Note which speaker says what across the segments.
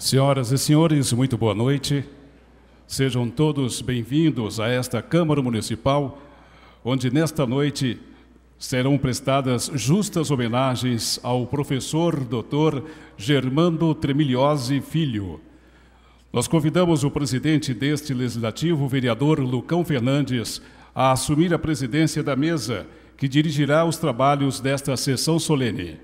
Speaker 1: Senhoras e senhores, muito boa noite. Sejam todos bem-vindos a esta Câmara Municipal, onde nesta noite serão prestadas justas homenagens ao professor Dr. Germando Tremiliosi Filho. Nós convidamos o presidente deste Legislativo, o vereador Lucão Fernandes, a assumir a presidência da mesa, que dirigirá os trabalhos desta sessão solene.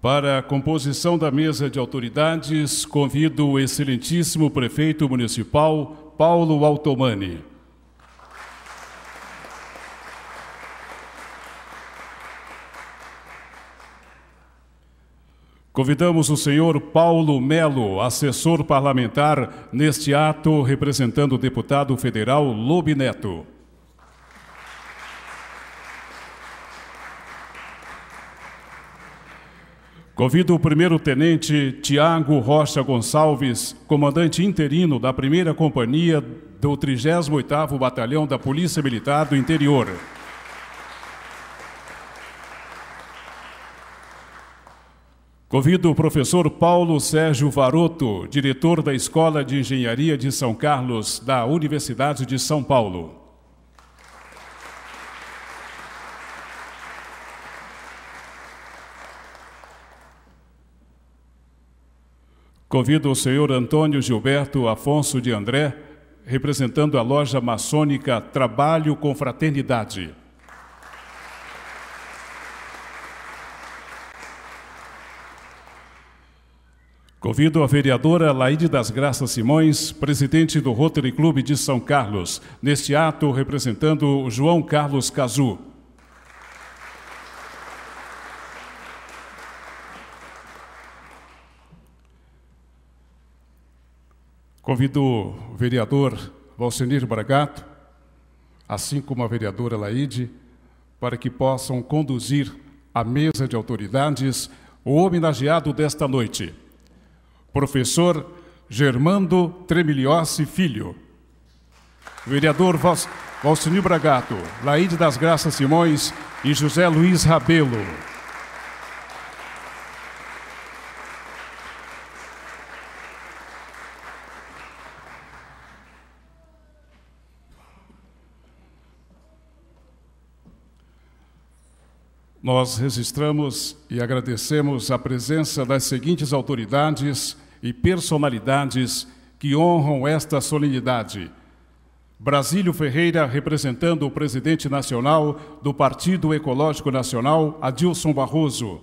Speaker 1: Para a composição da mesa de autoridades, convido o excelentíssimo prefeito municipal, Paulo Altomani. Convidamos o senhor Paulo Melo, assessor parlamentar, neste ato, representando o deputado federal Lobe Neto. Convido o primeiro-tenente Tiago Rocha Gonçalves, comandante interino da 1ª Companhia do 38º Batalhão da Polícia Militar do Interior. Convido o professor Paulo Sérgio Varoto, diretor da Escola de Engenharia de São Carlos, da Universidade de São Paulo. Convido o senhor Antônio Gilberto Afonso de André, representando a loja maçônica Trabalho com Fraternidade. Convido a vereadora Laide das Graças Simões, presidente do Rotary Clube de São Carlos, neste ato representando o João Carlos Cazu. Convido o vereador Valcenir Bragato, assim como a vereadora Laide, para que possam conduzir a mesa de autoridades o homenageado desta noite, professor Germando Tremiliosi Filho. Vereador Valcenir Bragato, Laide das Graças Simões e José Luiz Rabelo. Nós registramos e agradecemos a presença das seguintes autoridades e personalidades que honram esta solenidade. Brasílio Ferreira, representando o presidente nacional do Partido Ecológico Nacional, Adilson Barroso.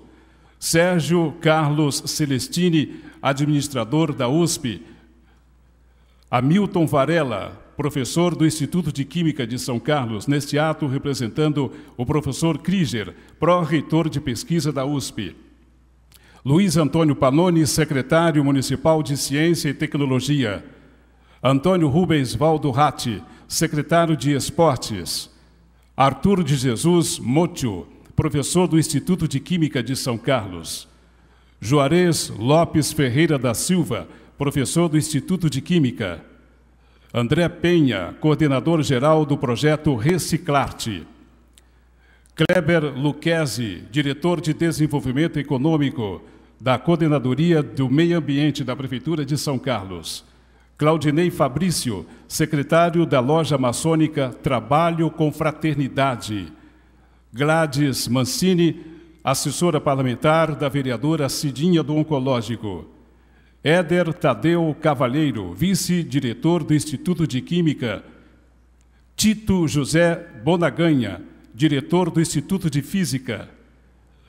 Speaker 1: Sérgio Carlos Celestini, administrador da USP. Hamilton Varela, professor do Instituto de Química de São Carlos, neste ato representando o professor Krieger, pró-reitor de pesquisa da USP. Luiz Antônio Panoni, secretário municipal de Ciência e Tecnologia. Antônio Rubens Valdo Ratti, secretário de Esportes. Arthur de Jesus Mocho, professor do Instituto de Química de São Carlos. Juarez Lopes Ferreira da Silva, professor do Instituto de Química. André Penha, coordenador-geral do projeto Reciclarte. Kleber Lucchesi, diretor de Desenvolvimento Econômico da Coordenadoria do Meio Ambiente da Prefeitura de São Carlos. Claudinei Fabrício, secretário da loja maçônica Trabalho com Fraternidade. Gladys Mancini, assessora parlamentar da vereadora Cidinha do Oncológico. Éder Tadeu Cavalheiro, vice-diretor do Instituto de Química. Tito José Bonaganha, diretor do Instituto de Física.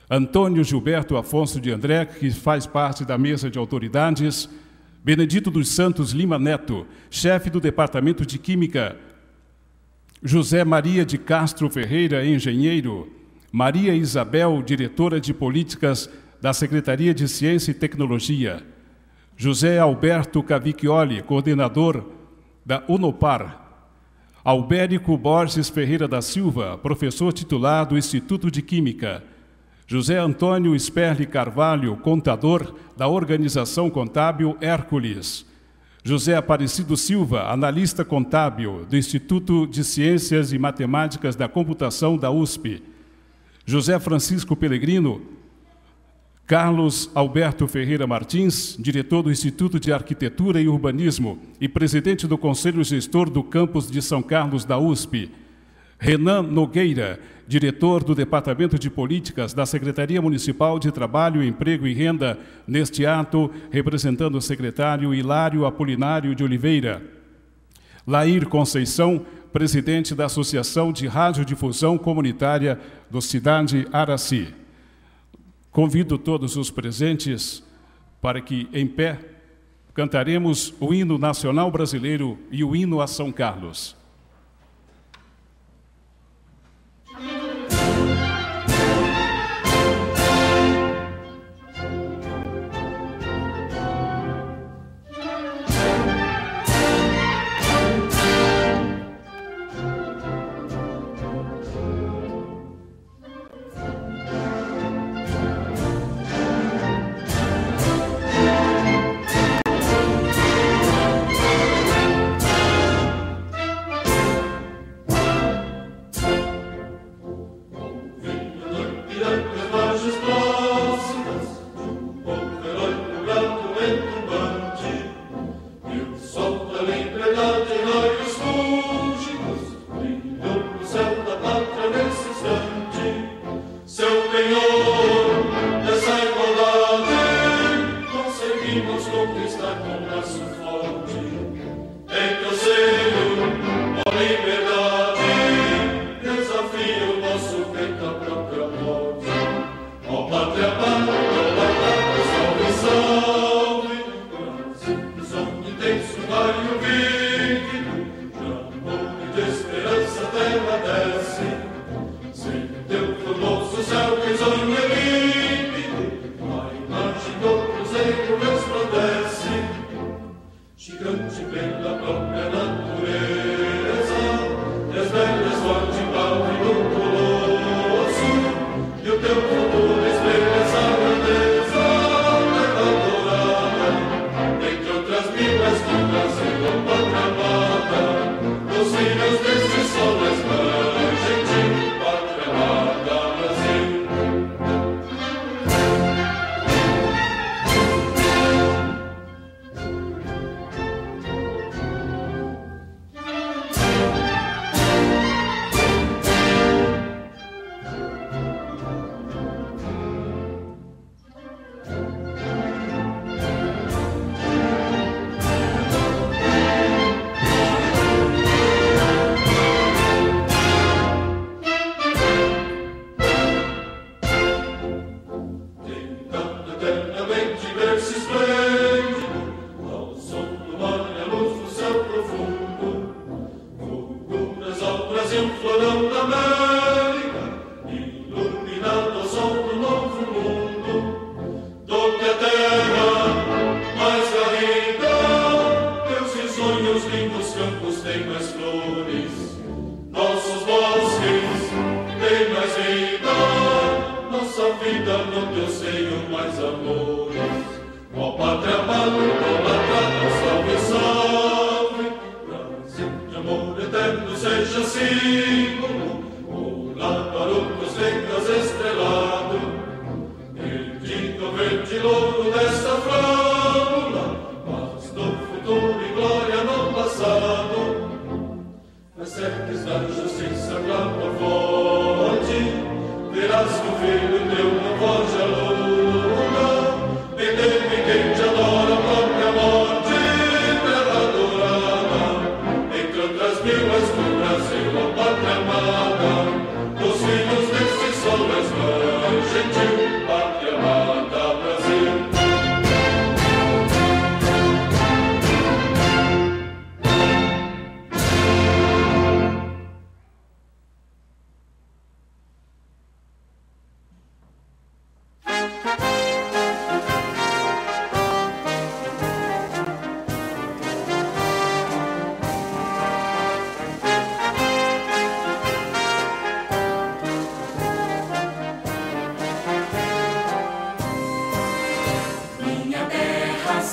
Speaker 1: Antônio Gilberto Afonso de André, que faz parte da mesa de autoridades. Benedito dos Santos Lima Neto, chefe do Departamento de Química. José Maria de Castro Ferreira, engenheiro. Maria Isabel, diretora de Políticas da Secretaria de Ciência e Tecnologia. José Alberto Cavicchioli, coordenador da Unopar. Albérico Borges Ferreira da Silva, professor titular do Instituto de Química. José Antônio Sperli Carvalho, contador da Organização Contábil Hércules. José Aparecido Silva, analista contábil do Instituto de Ciências e Matemáticas da Computação da USP. José Francisco Pellegrino, Carlos Alberto Ferreira Martins, diretor do Instituto de Arquitetura e Urbanismo e presidente do Conselho Gestor do Campus de São Carlos da USP. Renan Nogueira, diretor do Departamento de Políticas da Secretaria Municipal de Trabalho, Emprego e Renda, neste ato, representando o secretário Hilário Apolinário de Oliveira. Lair Conceição, presidente da Associação de Radiodifusão Comunitária do Cidade Araci. Convido todos os presentes para que, em pé, cantaremos o hino nacional brasileiro e o hino a São Carlos.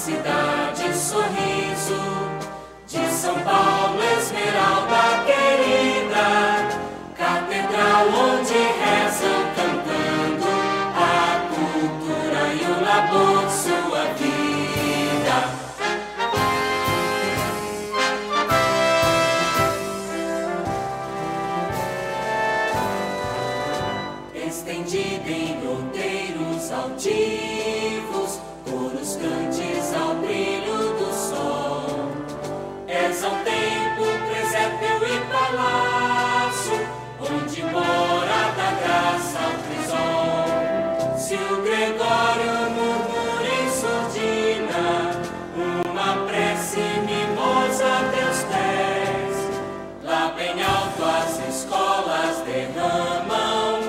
Speaker 2: Cidade, sorriso São Paulo, Esmeralda querida, catedral onde rezam cantando a cultura e o labor, sua vida. Estendida em outeiros altivos, coros cantes ao brilho do sol. És ao tempo, presépio e palácio, onde mora da graça ao crisol. Se o Gregório murmura em surdina uma prece mimosa a teus pés, lá bem alto as escolas derramam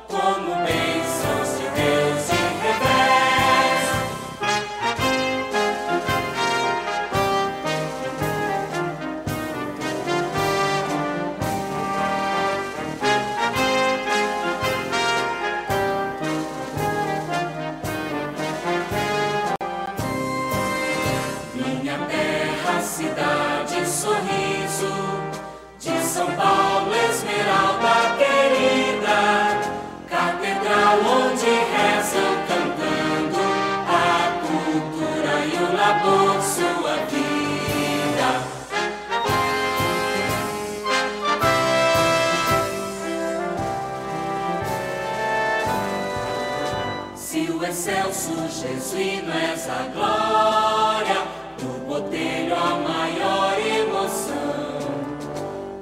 Speaker 2: como bênçãos de Deus de revés. Minha terra, cidade, sorriso, de São Paulo, Esmeralda querida, catedral onde rezam cantando a cultura e o labor, sua vida. Se o excelso jesuíno és a glória, do botelho a maior emoção,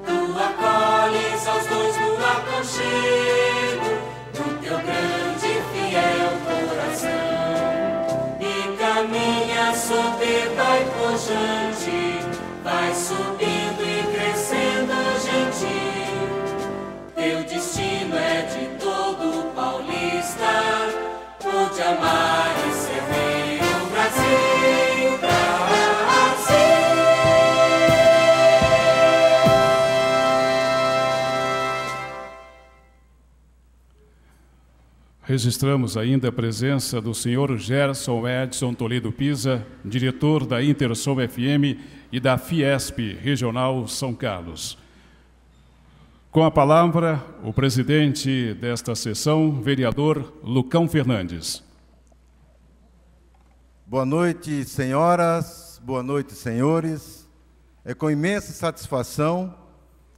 Speaker 2: tu acolhes aos dois no aconchego do teu grande e fiel coração, e caminha soberba e pujante, vai subindo e crescendo gentil. Teu destino é de todo paulista, o de amar e servir o Brasil, Brasil.
Speaker 1: Registramos ainda a presença do senhor Gerson Edson Toledo Pisa, diretor da Intersom FM e da Fiesp Regional São Carlos. Com a palavra, o presidente desta sessão, vereador Lucão Fernandes.
Speaker 3: Boa noite, senhoras, boa noite, senhores. É com imensa satisfação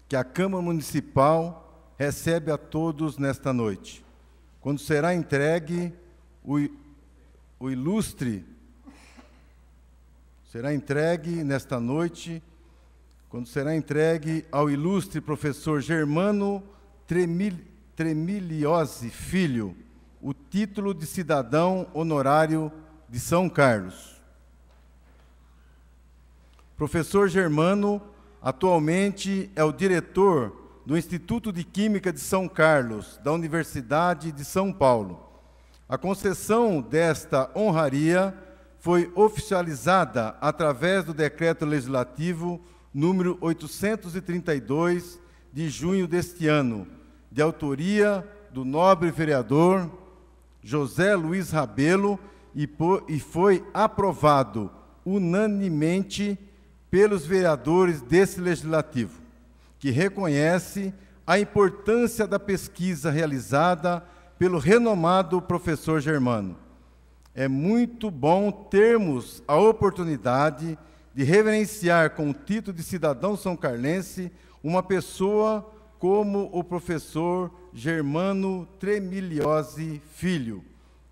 Speaker 3: que a Câmara Municipal recebe a todos nesta noite, quando será entregue nesta noite, quando será entregue ao ilustre professor Germano Tremiliosi Filho o título de cidadão honorário de São Carlos. Professor Germano atualmente é o diretor do Instituto de Química de São Carlos, da Universidade de São Paulo. A concessão desta honraria foi oficializada através do Decreto Legislativo número 832, de junho deste ano, de autoria do nobre vereador José Luiz Rabelo, e foi aprovado unanimemente pelos vereadores desse Legislativo, que reconhece a importância da pesquisa realizada pelo renomado professor Germano. É muito bom termos a oportunidade de reverenciar com o título de cidadão são-carlense uma pessoa como o professor Germano Tremiliosi Filho.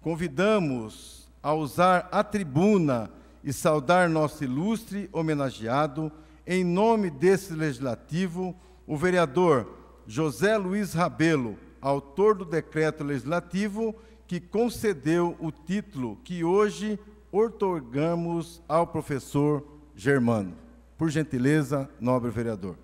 Speaker 3: Convidamos a usar a tribuna e saudar nosso ilustre homenageado, em nome desse legislativo, o vereador José Luiz Rabelo, autor do decreto legislativo que concedeu o título que hoje outorgamos ao professor Germano. Por gentileza, nobre vereador.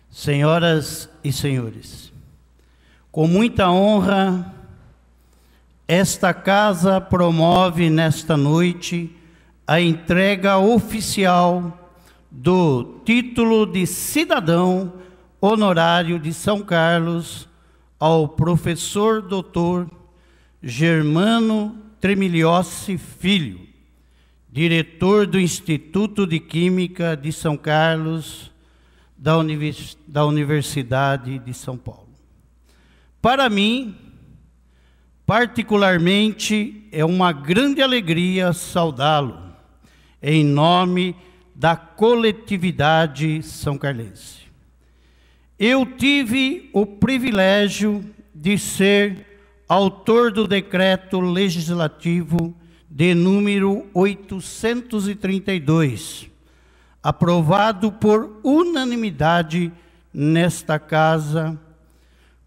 Speaker 4: Senhoras e senhores, com muita honra, esta casa promove nesta noite a entrega oficial do título de cidadão honorário de São Carlos ao professor doutor Germano Tremiliossi Filho, diretor do Instituto de Química de São Carlos, da Universidade de São Paulo. Para mim, particularmente, é uma grande alegria saudá-lo, em nome da coletividade são-carlense. Eu tive o privilégio de ser autor do decreto legislativo de número 832, aprovado por unanimidade nesta casa,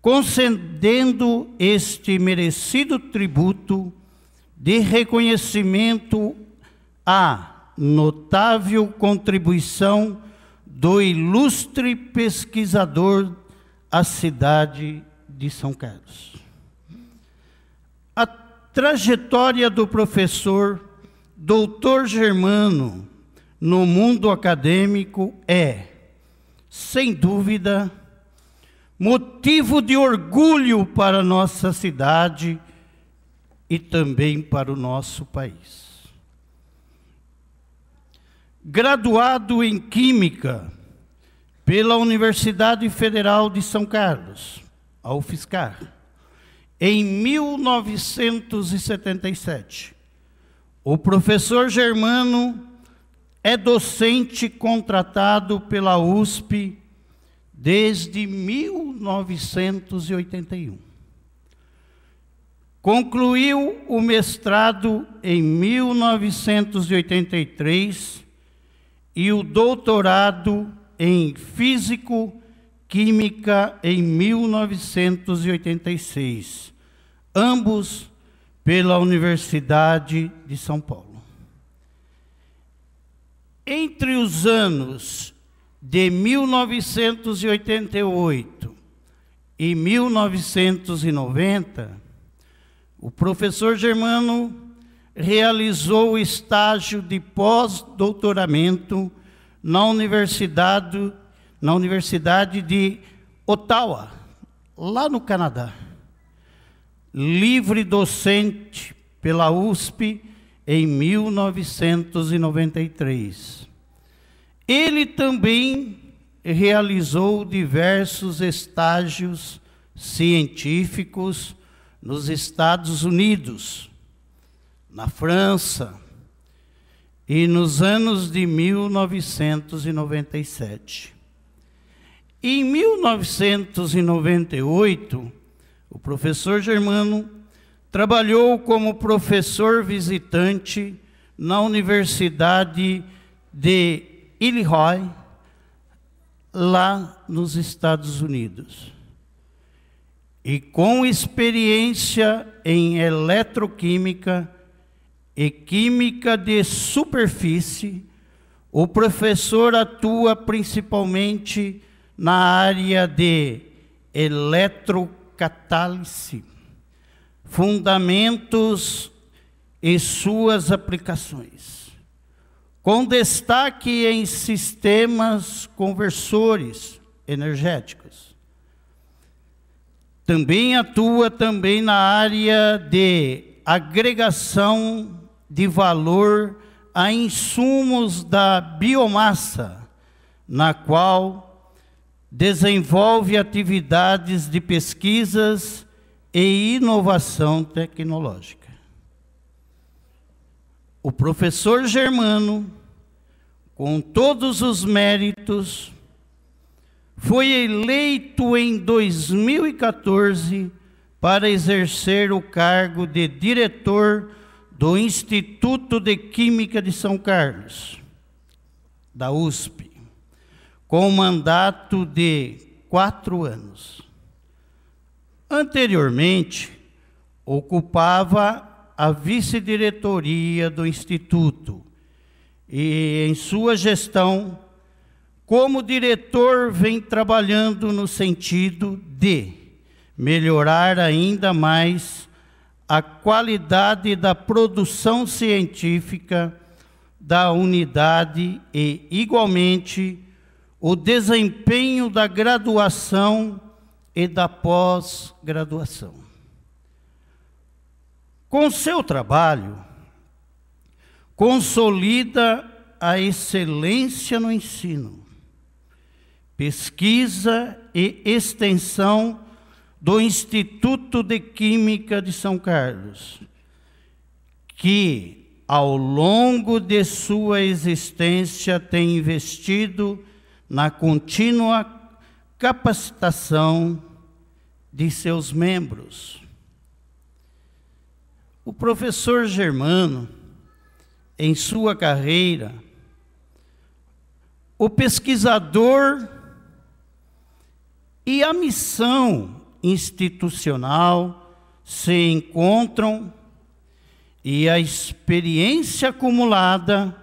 Speaker 4: concedendo este merecido tributo de reconhecimento à notável contribuição do ilustre pesquisador à cidade de São Carlos. A trajetória do professor doutor Germano no mundo acadêmico é, sem dúvida, motivo de orgulho para nossa cidade e também para o nosso país. Graduado em Química pela Universidade Federal de São Carlos, a UFSCar, em 1977, o professor Germano é docente contratado pela USP desde 1981. Concluiu o mestrado em 1983 e o doutorado em Físico-Química em 1986, ambos pela Universidade de São Paulo. Entre os anos de 1988 e 1990, o professor Germano realizou o estágio de pós-doutoramento na Universidade de Ottawa, lá no Canadá. Livre docente pela USP em 1993. Ele também realizou diversos estágios científicos nos Estados Unidos, na França, e nos anos de 1997. Em 1998, o professor Germano trabalhou como professor visitante na Universidade de Illinois, lá nos Estados Unidos. E com experiência em eletroquímica e química de superfície, o professor atua principalmente na área de eletrocatálise, fundamentos e suas aplicações, com destaque em sistemas conversores energéticos. Também atua na área de agregação de valor a insumos da biomassa, na qual desenvolve atividades de pesquisas e inovação tecnológica. O professor Germano, com todos os méritos, foi eleito em 2014 para exercer o cargo de diretor do Instituto de Química de São Carlos, da USP, com mandato de 4 anos. Anteriormente, ocupava a vice-diretoria do Instituto e, em sua gestão, como diretor, vem trabalhando no sentido de melhorar ainda mais a qualidade da produção científica da unidade e, igualmente, o desempenho da graduação e da pós-graduação. Com seu trabalho, consolida a excelência no ensino, pesquisa e extensão do Instituto de Química de São Carlos, que, ao longo de sua existência, tem investido na contínua capacitação de seus membros. O professor Germano, em sua carreira, o pesquisador e a missão institucional se encontram e a experiência acumulada,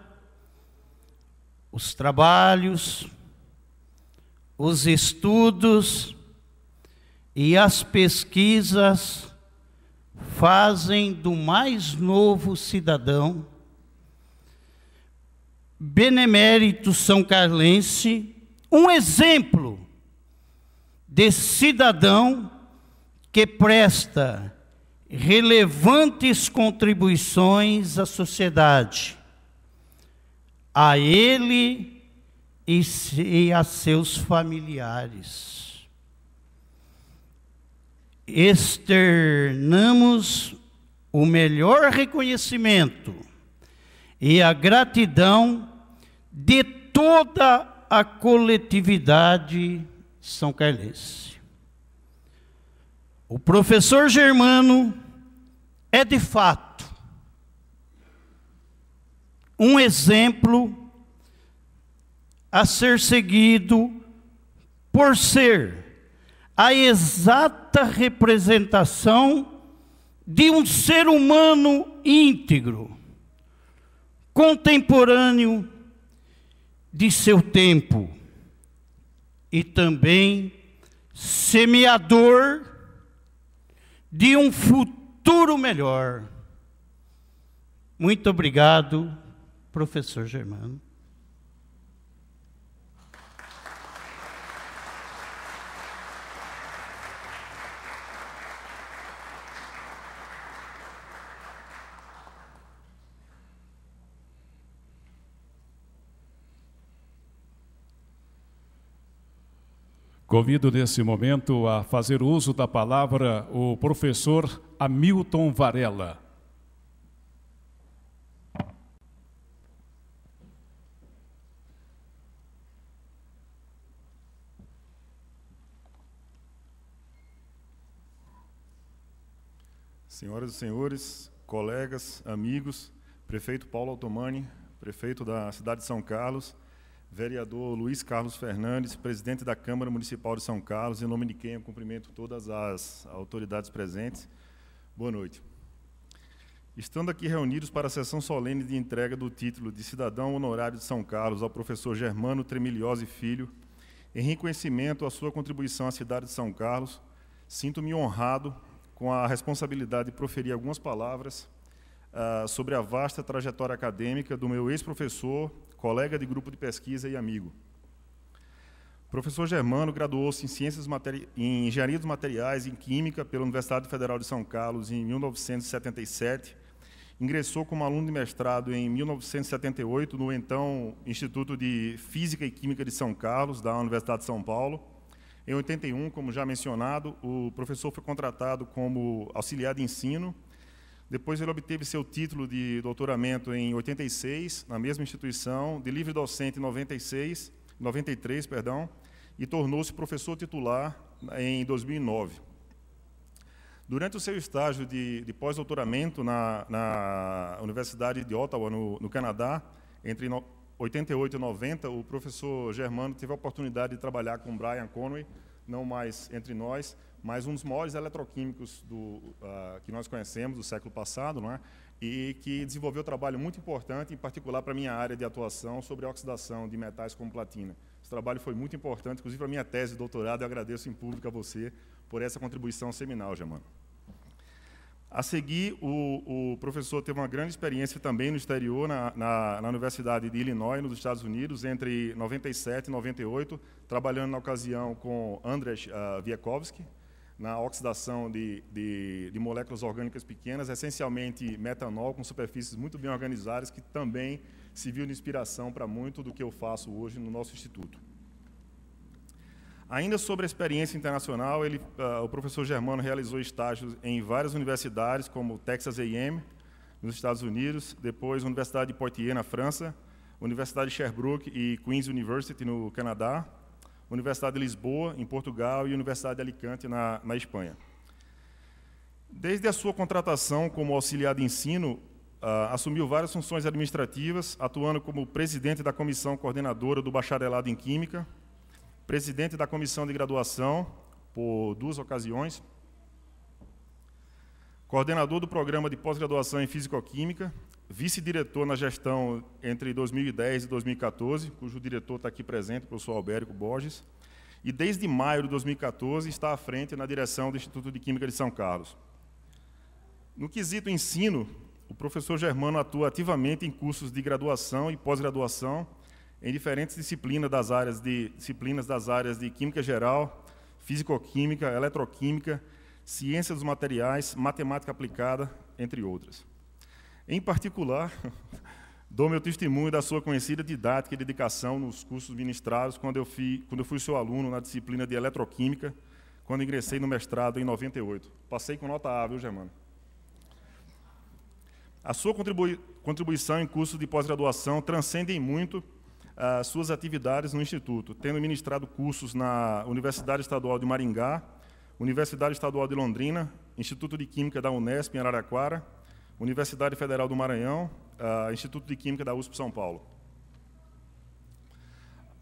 Speaker 4: os trabalhos, os estudos e as pesquisas fazem do mais novo cidadão, benemérito são carlense, um exemplo de cidadão que presta relevantes contribuições à sociedade, a ele e a seus familiares. Externamos o melhor reconhecimento e a gratidão de toda a coletividade são carlense. O professor Germano é, de fato, um exemplo a ser seguido por ser a exata representação de um ser humano íntegro, contemporâneo de seu tempo e também semeador de um futuro melhor. Muito obrigado, professor Germano.
Speaker 1: Convido nesse momento a fazer uso da palavra o professor Hamilton Varela.
Speaker 5: Senhoras e senhores, colegas, amigos, prefeito Paulo Altomani, prefeito da cidade de São Carlos, vereador Luiz Carlos Fernandes, presidente da Câmara Municipal de São Carlos, em nome de quem eu cumprimento todas as autoridades presentes. Boa noite. Estando aqui reunidos para a sessão solene de entrega do título de cidadão honorário de São Carlos ao professor Germano Tremiliosi Filho, em reconhecimento à sua contribuição à cidade de São Carlos, sinto-me honrado com a responsabilidade de proferir algumas palavras sobre a vasta trajetória acadêmica do meu ex-professor, colega de grupo de pesquisa e amigo. O professor Germano graduou-se em Engenharia dos Materiais e em Química pela Universidade Federal de São Carlos em 1977, ingressou como aluno de mestrado em 1978 no então Instituto de Física e Química de São Carlos, da Universidade de São Paulo. Em 81, como já mencionado, o professor foi contratado como auxiliar de ensino. Depois ele obteve seu título de doutoramento em 86, na mesma instituição, de livre docente em 93, e tornou-se professor titular em 2009. Durante o seu estágio de pós-doutoramento na Universidade de Ottawa, no Canadá, entre 88 e 90, o professor Germano teve a oportunidade de trabalhar com Brian Conway, não mais entre nós, mas um dos maiores eletroquímicos que nós conhecemos do século passado, não é? E que desenvolveu um trabalho muito importante, em particular para a minha área de atuação, sobre a oxidação de metais como platina. Esse trabalho foi muito importante, inclusive para a minha tese de doutorado, eu agradeço em público a você por essa contribuição seminal, Germano. A seguir, o professor teve uma grande experiência também no exterior, na Universidade de Illinois, nos Estados Unidos, entre 97 e 98, trabalhando na ocasião com Andrzej Wieckowski, na oxidação de moléculas orgânicas pequenas, essencialmente metanol, com superfícies muito bem organizadas, que também serviu de inspiração para muito do que eu faço hoje no nosso instituto. Ainda sobre a experiência internacional, o professor Germano realizou estágios em várias universidades, como Texas A&M, nos Estados Unidos, depois a Universidade de Poitiers, na França, Universidade de Sherbrooke e Queen's University, no Canadá, Universidade de Lisboa, em Portugal, e Universidade de Alicante, na Espanha. Desde a sua contratação como auxiliar de ensino, assumiu várias funções administrativas, atuando como presidente da comissão coordenadora do bacharelado em Química, presidente da comissão de graduação, por 2 ocasiões, coordenador do programa de pós-graduação em Físico-Química, vice-diretor na gestão entre 2010 e 2014, cujo diretor está aqui presente, o professor Albérico Borges, e desde maio de 2014 está à frente na direção do Instituto de Química de São Carlos. No quesito ensino, o professor Germano atua ativamente em cursos de graduação e pós-graduação, em diferentes disciplinas das áreas de Química Geral, Físico-Química, Eletroquímica, Ciência dos Materiais, Matemática Aplicada, entre outras. Em particular, dou meu testemunho da sua conhecida didática e dedicação nos cursos ministrados quando eu fui seu aluno na disciplina de Eletroquímica, quando ingressei no mestrado em 98. Passei com nota A, viu, Germano? A sua contribuição em cursos de pós-graduação transcendem muito as suas atividades no Instituto, tendo ministrado cursos na Universidade Estadual de Maringá, Universidade Estadual de Londrina, Instituto de Química da Unesp, em Araraquara, Universidade Federal do Maranhão, Instituto de Química da USP São Paulo.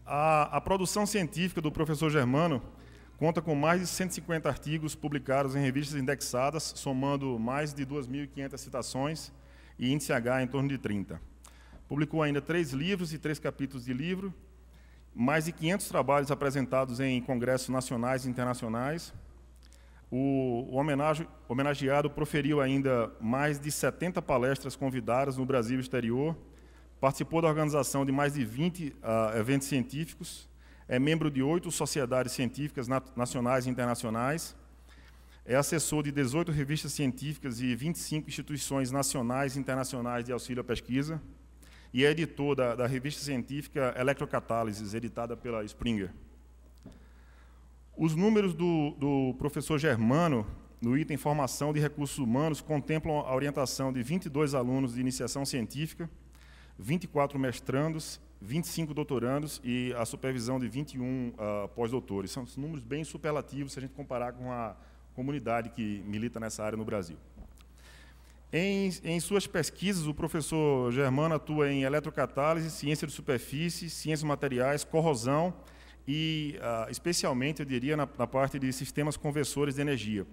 Speaker 5: A produção científica do professor Germano conta com mais de 150 artigos publicados em revistas indexadas, somando mais de 2.500 citações e índice H em torno de 30. Publicou ainda 3 livros e 3 capítulos de livro, mais de 500 trabalhos apresentados em congressos nacionais e internacionais. O homenageado proferiu ainda mais de 70 palestras convidadas no Brasil e exterior, participou da organização de mais de 20 eventos científicos, é membro de 8 sociedades científicas nacionais e internacionais, é assessor de 18 revistas científicas e 25 instituições nacionais e internacionais de auxílio à pesquisa, e é editor da revista científica Electrocatálises, editada pela Springer. Os números do professor Germano, no item Formação de Recursos Humanos, contemplam a orientação de 22 alunos de iniciação científica, 24 mestrandos, 25 doutorandos e a supervisão de 21 pós-doutores. São números bem superlativos se a gente comparar com a comunidade que milita nessa área no Brasil. Em suas pesquisas, o professor Germano atua em eletrocatálise, ciência de superfície, ciências materiais, corrosão e, especialmente, eu diria, na parte de sistemas conversores de energia.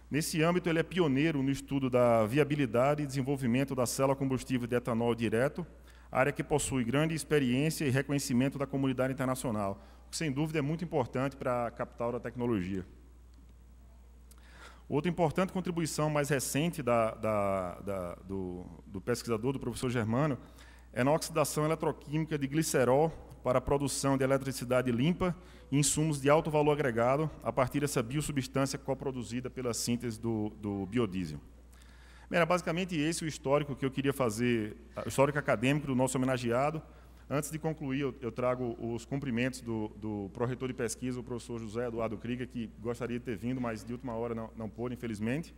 Speaker 5: Nesse âmbito, ele é pioneiro no estudo da viabilidade e desenvolvimento da célula combustível de etanol direto, área que possui grande experiência e reconhecimento da comunidade internacional, o que, sem dúvida, é muito importante para a capital da tecnologia. Outra importante contribuição mais recente do pesquisador, do professor Germano, é na oxidação eletroquímica de glicerol para a produção de eletricidade limpa e insumos de alto valor agregado a partir dessa biosubstância coproduzida pela síntese do biodiesel. Era basicamente esse o histórico que eu queria fazer, o histórico acadêmico do nosso homenageado. Antes de concluir, eu trago os cumprimentos do pró-reitor de pesquisa, o professor José Eduardo Krieger, que gostaria de ter vindo, mas de última hora não pôde, infelizmente.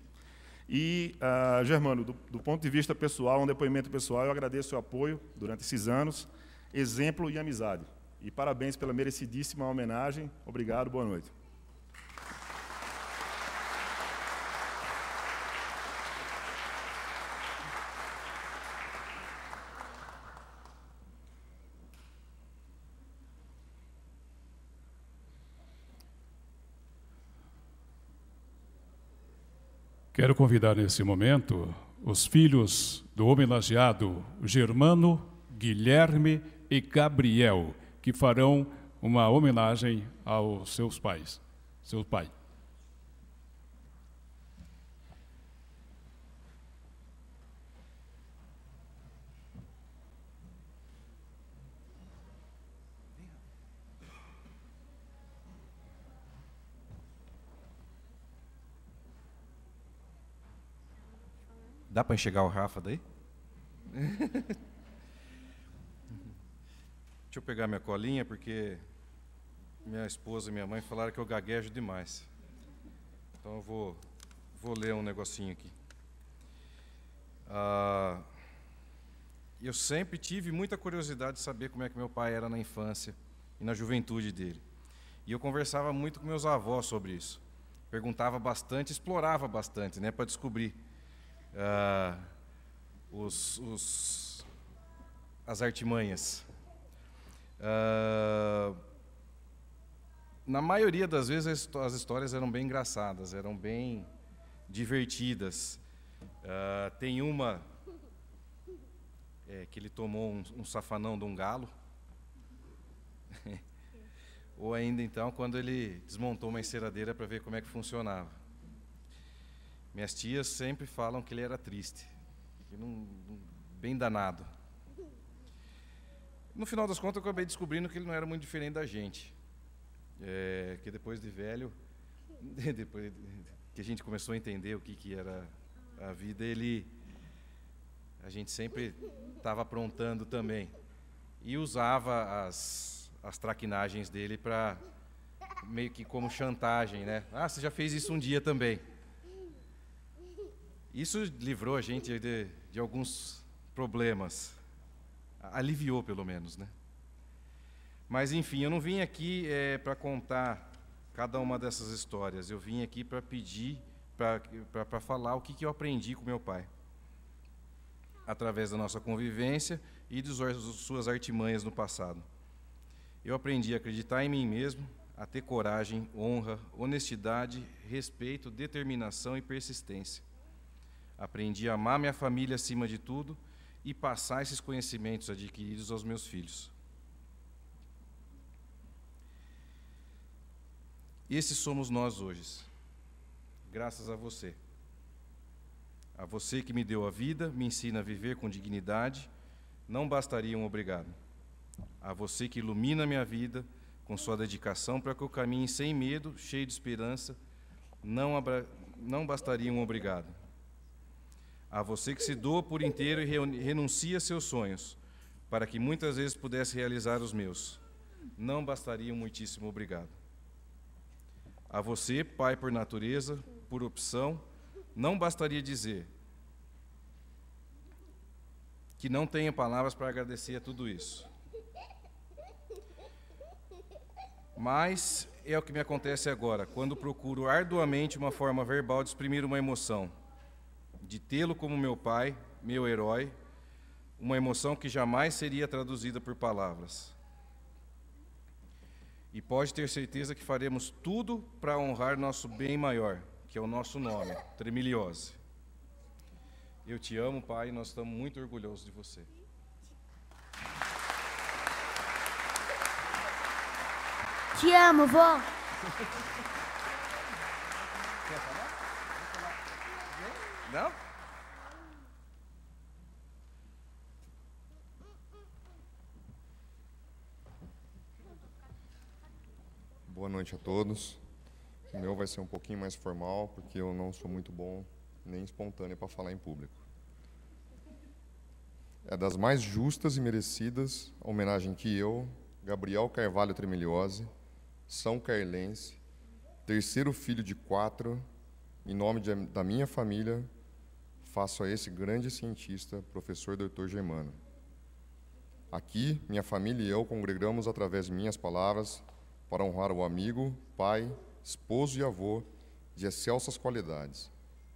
Speaker 5: E, Germano, do ponto de vista pessoal, um depoimento pessoal, eu agradeço o apoio durante esses anos, exemplo e amizade. E parabéns pela merecidíssima homenagem. Obrigado, boa noite.
Speaker 1: Quero convidar nesse momento os filhos do homenageado Germano, Guilherme e Gabriel, que farão uma homenagem aos seus pais, seu pai.
Speaker 6: Dá para enxergar o Rafa daí? Deixa eu pegar minha colinha, porque minha esposa e minha mãe falaram que eu gaguejo demais. Então eu vou ler um negocinho aqui. Eu sempre tive muita curiosidade de saber como é que meu pai era na infância e na juventude dele. E eu conversava muito com meus avós sobre isso. Perguntava bastante, explorava bastante, né, para descobrir as artimanhas. Na maioria das vezes as histórias eram bem engraçadas, eram bem divertidas. Tem uma que ele tomou um safanão de um galo. Ou ainda então quando ele desmontou uma enceradeira para ver como é que funcionava. Minhas tias sempre falam que ele era triste, bem danado. No final das contas eu acabei descobrindo que ele não era muito diferente da gente. Que depois de velho, depois que a gente começou a entender o que era a vida, a gente sempre estava aprontando também. E usava as traquinagens dele para meio que como chantagem, né? Você já fez isso um dia também. Isso livrou a gente de alguns problemas. Aliviou, pelo menos, né? Mas, enfim, eu não vim aqui para contar cada uma dessas histórias. Eu vim aqui para pedir, para falar o que eu aprendi com meu pai, através da nossa convivência e das suas artimanhas no passado. Eu aprendi a acreditar em mim mesmo, a ter coragem, honra, honestidade, respeito, determinação e persistência. Aprendi a amar minha família acima de tudo e passar esses conhecimentos adquiridos aos meus filhos. Esses somos nós hoje, graças a você. A você que me deu a vida, me ensina a viver com dignidade, não bastaria um obrigado. A você que ilumina a minha vida com sua dedicação para que eu caminhe sem medo, cheio de esperança, não bastaria um obrigado. A você que se doa por inteiro e renuncia a seus sonhos, para que muitas vezes pudesse realizar os meus, não bastaria um muitíssimo obrigado. A você, pai por natureza, por opção, não bastaria dizer que não tenho palavras para agradecer a tudo isso. Mas é o que me acontece agora, quando procuro arduamente uma forma verbal de exprimir uma emoção, de tê-lo como meu pai, meu herói, uma emoção que jamais seria traduzida por palavras. E pode ter certeza que faremos tudo para honrar nosso bem maior, que é o nosso nome, Tremiliose. Eu te amo, pai, e nós estamos muito orgulhosos de você.
Speaker 7: Te amo, vó.
Speaker 6: Quer falar? Não?
Speaker 8: Boa noite a todos. O meu vai ser um pouquinho mais formal, porque eu não sou muito bom nem espontâneo para falar em público. É das mais justas e merecidas a homenagem que eu, Gabriel Carvalho Tremiliose, São Carlense, terceiro filho de 4, em nome da minha família, faço a esse grande cientista, professor Dr. Germano. Aqui, minha família e eu congregamos através de minhas palavras para honrar o amigo, pai, esposo e avô de excelsas qualidades,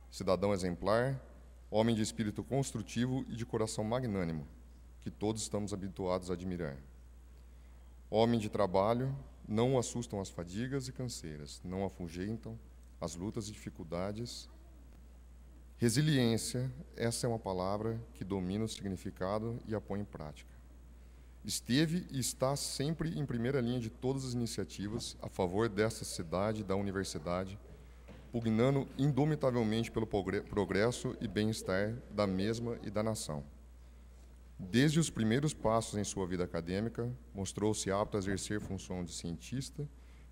Speaker 8: cidadão exemplar, homem de espírito construtivo e de coração magnânimo, que todos estamos habituados a admirar. Homem de trabalho, não o assustam as fadigas e canseiras, não o afugentam as lutas e dificuldades. Resiliência, essa é uma palavra que domina o significado e a põe em prática. Esteve e está sempre em primeira linha de todas as iniciativas a favor desta cidade, da universidade, pugnando indomitavelmente pelo progresso e bem-estar da mesma e da nação. Desde os primeiros passos em sua vida acadêmica, mostrou-se apto a exercer função de cientista,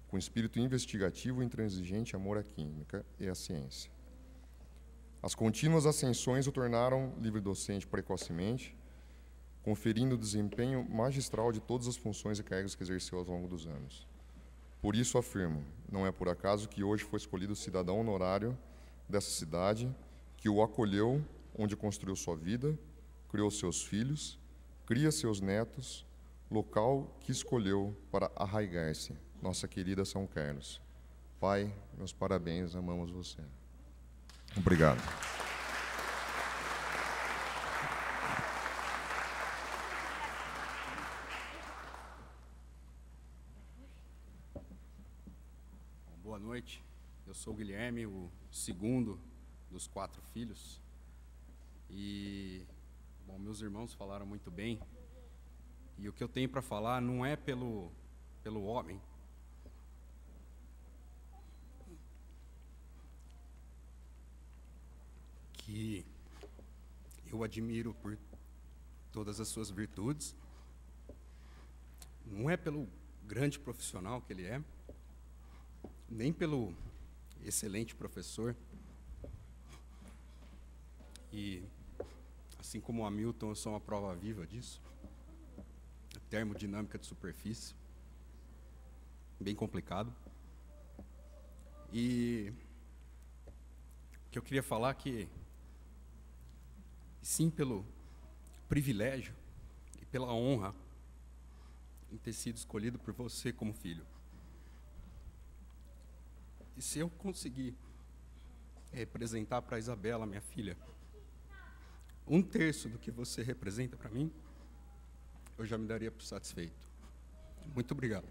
Speaker 8: com espírito investigativo e intransigente amor à química e à ciência. As contínuas ascensões o tornaram livre-docente precocemente, conferindo o desempenho magistral de todas as funções e cargos que exerceu ao longo dos anos. Por isso afirmo, não é por acaso que hoje foi escolhido cidadão honorário dessa cidade, que o acolheu, onde construiu sua vida, criou seus filhos, cria seus netos, local que escolheu para arraigar-se, nossa querida São Carlos. Pai, meus parabéns, amamos você. Obrigado.
Speaker 9: Boa noite, eu sou o Guilherme, o segundo dos 4 filhos. E, bom, meus irmãos falaram muito bem. E o que eu tenho para falar não é pelo homem. Que eu admiro por todas as suas virtudes. Não é pelo grande profissional que ele é, nem pelo excelente professor. E, assim como o Hamilton, eu sou uma prova viva disso. A termodinâmica de superfície, bem complicado. E o que eu queria falar é que, sim, pelo privilégio e pela honra em ter sido escolhido por você como filho. E se eu conseguir representar para a Isabela, minha filha, 1/3 do que você representa para mim, eu já me daria por satisfeito. Muito obrigado.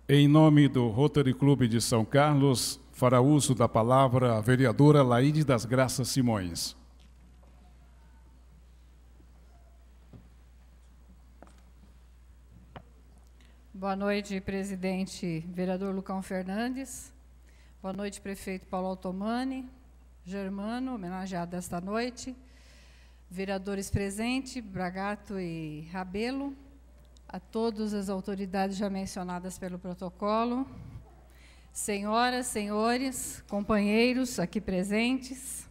Speaker 1: Em nome do Rotary Clube de São Carlos, fará uso da palavra a vereadora Laide das Graças Simões.
Speaker 10: Boa noite, presidente vereador Lucão Fernandes. Boa noite, prefeito Paulo Altomani, Germano, homenageado esta noite. Vereadores presentes, Bragato e Rabelo. A todas as autoridades já mencionadas pelo protocolo, senhoras, senhores, companheiros aqui presentes,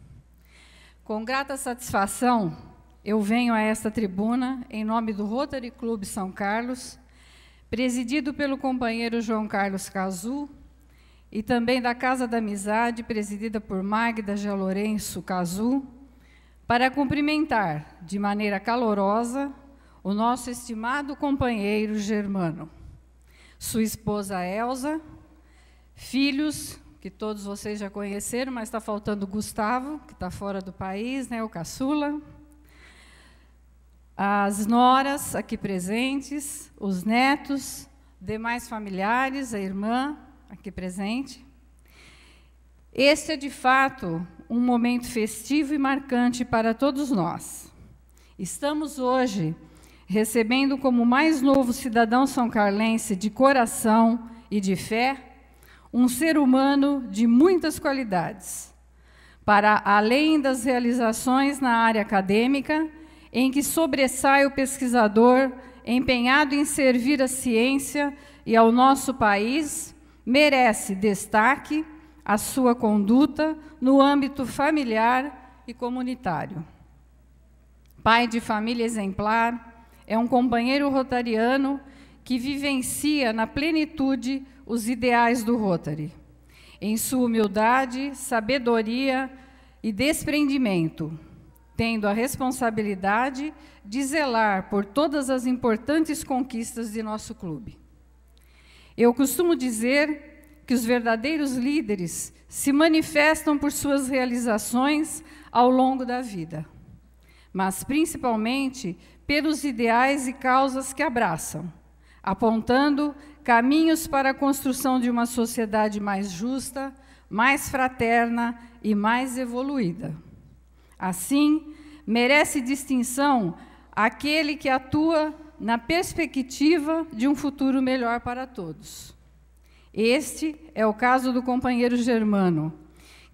Speaker 10: com grata satisfação, eu venho a esta tribuna, em nome do Rotary Clube São Carlos, presidido pelo companheiro João Carlos Cazu, e também da Casa da Amizade, presidida por Magda G. Lourenço Cazu, para cumprimentar, de maneira calorosa, o nosso estimado companheiro Germano, sua esposa Elza, filhos, que todos vocês já conheceram, mas está faltando o Gustavo, que está fora do país, né, o caçula, as noras aqui presentes, os netos, demais familiares, a irmã aqui presente. Este é, de fato, um momento festivo e marcante para todos nós. Estamos hoje recebendo como mais novo cidadão são-carlense de coração e de fé, um ser humano de muitas qualidades, para além das realizações na área acadêmica, em que sobressai o pesquisador empenhado em servir a ciência e ao nosso país, merece destaque a sua conduta no âmbito familiar e comunitário. Pai de família exemplar, é um companheiro rotariano que vivencia na plenitude os ideais do Rotary. Em sua humildade, sabedoria e desprendimento, tendo a responsabilidade de zelar por todas as importantes conquistas de nosso clube. Eu costumo dizer que os verdadeiros líderes se manifestam por suas realizações ao longo da vida, mas principalmente pelos ideais e causas que abraçam, apontando caminhos para a construção de uma sociedade mais justa, mais fraterna e mais evoluída. Assim, merece distinção aquele que atua na perspectiva de um futuro melhor para todos. Este é o caso do companheiro Germano,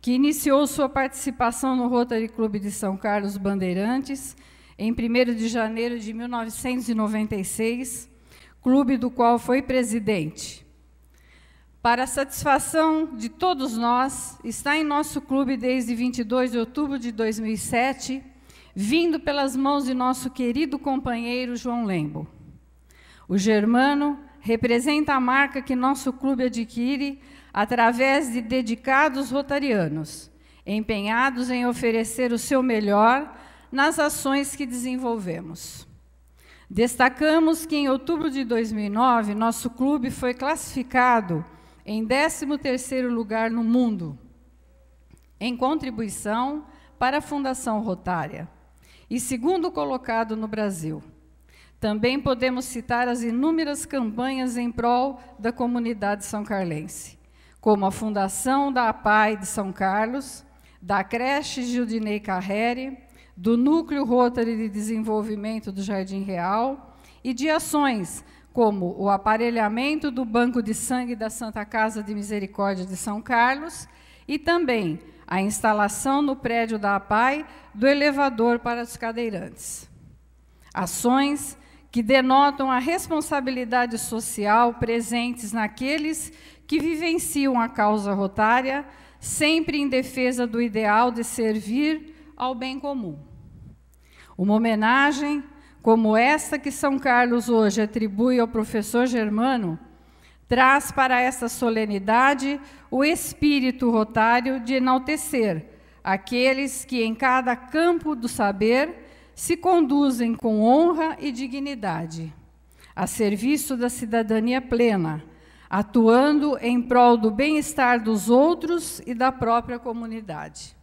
Speaker 10: que iniciou sua participação no Rotary Clube de São Carlos Bandeirantes em 1º de janeiro de 1996, clube do qual foi presidente. Para a satisfação de todos nós, está em nosso clube desde 22 de outubro de 2007, vindo pelas mãos de nosso querido companheiro João Lembo. O Germano representa a marca que nosso clube adquire através de dedicados rotarianos, empenhados em oferecer o seu melhor nas ações que desenvolvemos. Destacamos que em outubro de 2009, nosso clube foi classificado em 13º lugar no mundo, em contribuição para a Fundação Rotária, e 2º colocado no Brasil. Também podemos citar as inúmeras campanhas em prol da comunidade são-carlense, como a Fundação da APAI de São Carlos, da creche Gildinei Carreri, do Núcleo Rotary de Desenvolvimento do Jardim Real e de ações como o aparelhamento do Banco de Sangue da Santa Casa de Misericórdia de São Carlos e também a instalação no prédio da APAI do elevador para os cadeirantes. Ações que denotam a responsabilidade social presentes naqueles que vivenciam a causa rotária, sempre em defesa do ideal de servir ao bem comum. Uma homenagem como esta que São Carlos hoje atribui ao professor Germano, traz para esta solenidade o espírito rotário de enaltecer aqueles que em cada campo do saber se conduzem com honra e dignidade, a serviço da cidadania plena, atuando em prol do bem-estar dos outros e da própria comunidade.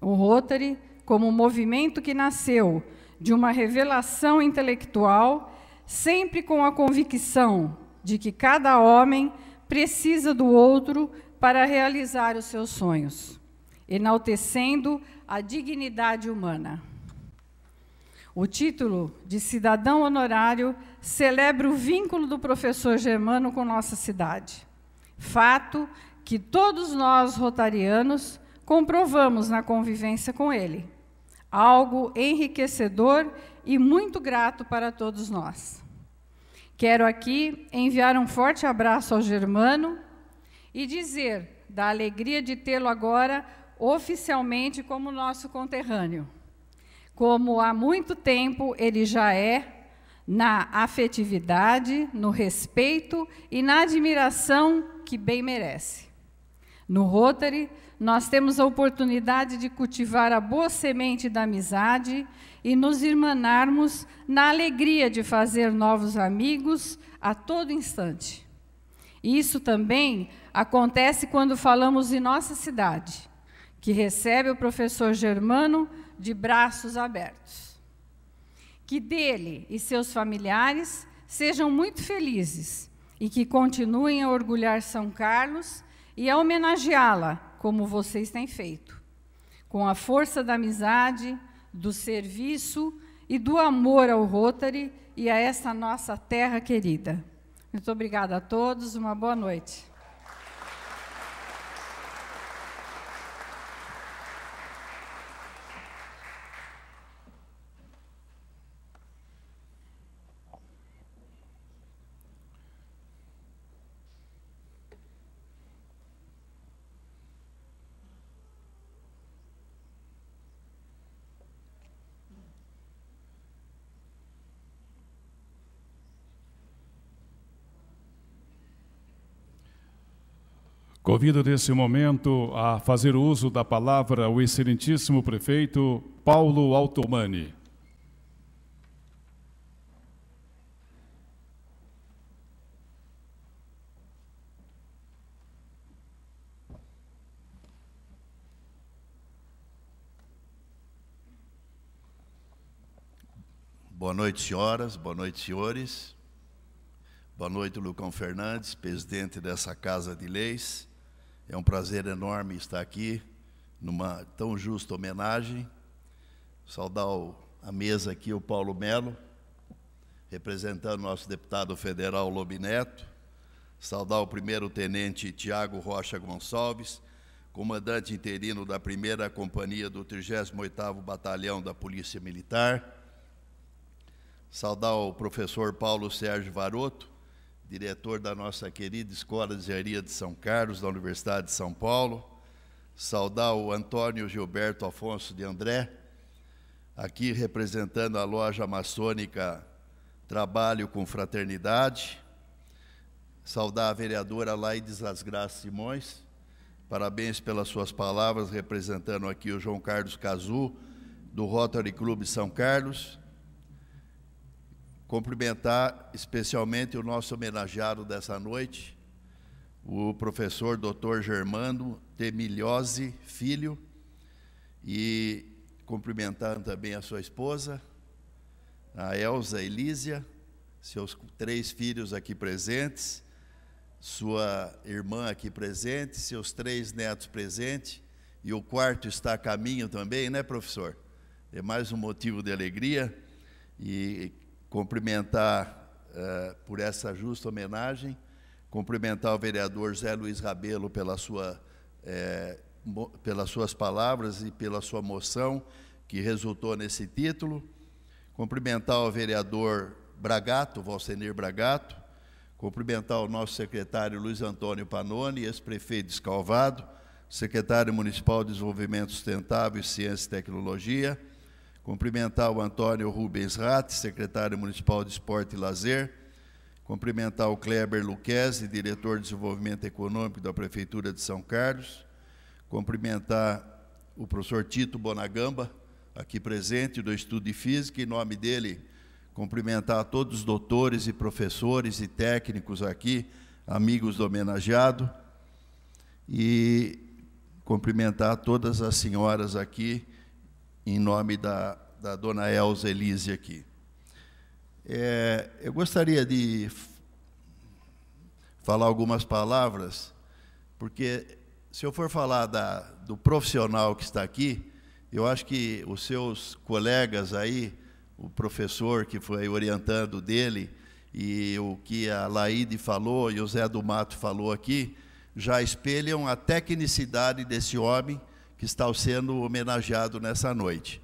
Speaker 10: O Rotary, como movimento que nasceu de uma revelação intelectual, sempre com a convicção de que cada homem precisa do outro para realizar os seus sonhos, enaltecendo a dignidade humana. O título de cidadão honorário celebra o vínculo do professor Germano com nossa cidade, fato que todos nós rotarianos comprovamos na convivência com ele, algo enriquecedor e muito grato para todos nós. Quero aqui enviar um forte abraço ao Germano e dizer da alegria de tê-lo agora oficialmente como nosso conterrâneo, como há muito tempo ele já é, na afetividade, no respeito e na admiração que bem merece. No Rotary, nós temos a oportunidade de cultivar a boa semente da amizade e nos irmanarmos na alegria de fazer novos amigos a todo instante. Isso também acontece quando falamos em nossa cidade, que recebe o professor Germano de braços abertos. Que dele e seus familiares sejam muito felizes e que continuem a orgulhar São Carlos e a homenageá-la, como vocês têm feito, com a força da amizade, do serviço e do amor ao Rotary e a esta nossa terra querida. Muito obrigada a todos, uma boa noite.
Speaker 1: Convido nesse momento a fazer uso da palavra o excelentíssimo prefeito Paulo Altomani.
Speaker 11: Boa noite, senhoras, boa noite, senhores. Boa noite, Lucão Fernandes, presidente dessa Casa de Leis. É um prazer enorme estar aqui, numa tão justa homenagem. Saudar a mesa aqui, o Paulo Melo, representando nosso deputado federal Lobi Neto. Saudar o primeiro-tenente Tiago Rocha Gonçalves, comandante interino da 1ª Companhia do 38º Batalhão da Polícia Militar. Saudar o professor Paulo Sérgio Varoto, diretor da nossa querida Escola de Engenharia de São Carlos, da Universidade de São Paulo. Saudar o Antônio Gilberto Afonso de André, aqui representando a loja maçônica Trabalho com Fraternidade. Saudar a vereadora Laides das Graças Simões, parabéns pelas suas palavras, representando aqui o João Carlos Cazu, do Rotary Clube São Carlos. Cumprimentar especialmente o nosso homenageado dessa noite, o professor Dr. Germano Temilhose Filho, e cumprimentar também a sua esposa, a Elza Elísia, seus 3 filhos aqui presentes, sua irmã aqui presente, seus 3 netos presentes, e o 4º está a caminho também, né, professor? É mais um motivo de alegria, e cumprimentar por essa justa homenagem, cumprimentar o vereador Zé Luiz Rabelo pelas suas palavras e pela sua moção que resultou nesse título, cumprimentar o vereador Bragato, Valcenir Bragato, cumprimentar o nosso secretário Luiz Antônio Panoni, ex-prefeito de Escalvado, secretário municipal de Desenvolvimento Sustentável, Ciência e Tecnologia, cumprimentar o Antônio Rubens Ratti, secretário municipal de Esporte e Lazer, cumprimentar o Kleber Luquezzi, diretor de Desenvolvimento Econômico da Prefeitura de São Carlos, cumprimentar o professor Tito Bonagamba, aqui presente, do Estudo de Física, em nome dele, cumprimentar todos os doutores e professores e técnicos aqui, amigos do homenageado, e cumprimentar todas as senhoras aqui, em nome da dona Elza Elise aqui. Eu gostaria de falar algumas palavras, porque se eu for falar do profissional que está aqui, eu acho que os seus colegas aí, o professor que foi orientando dele, e o que a Laide falou e o Zé do Mato falou aqui, já espelham a tecnicidade desse homem que está sendo homenageado nessa noite.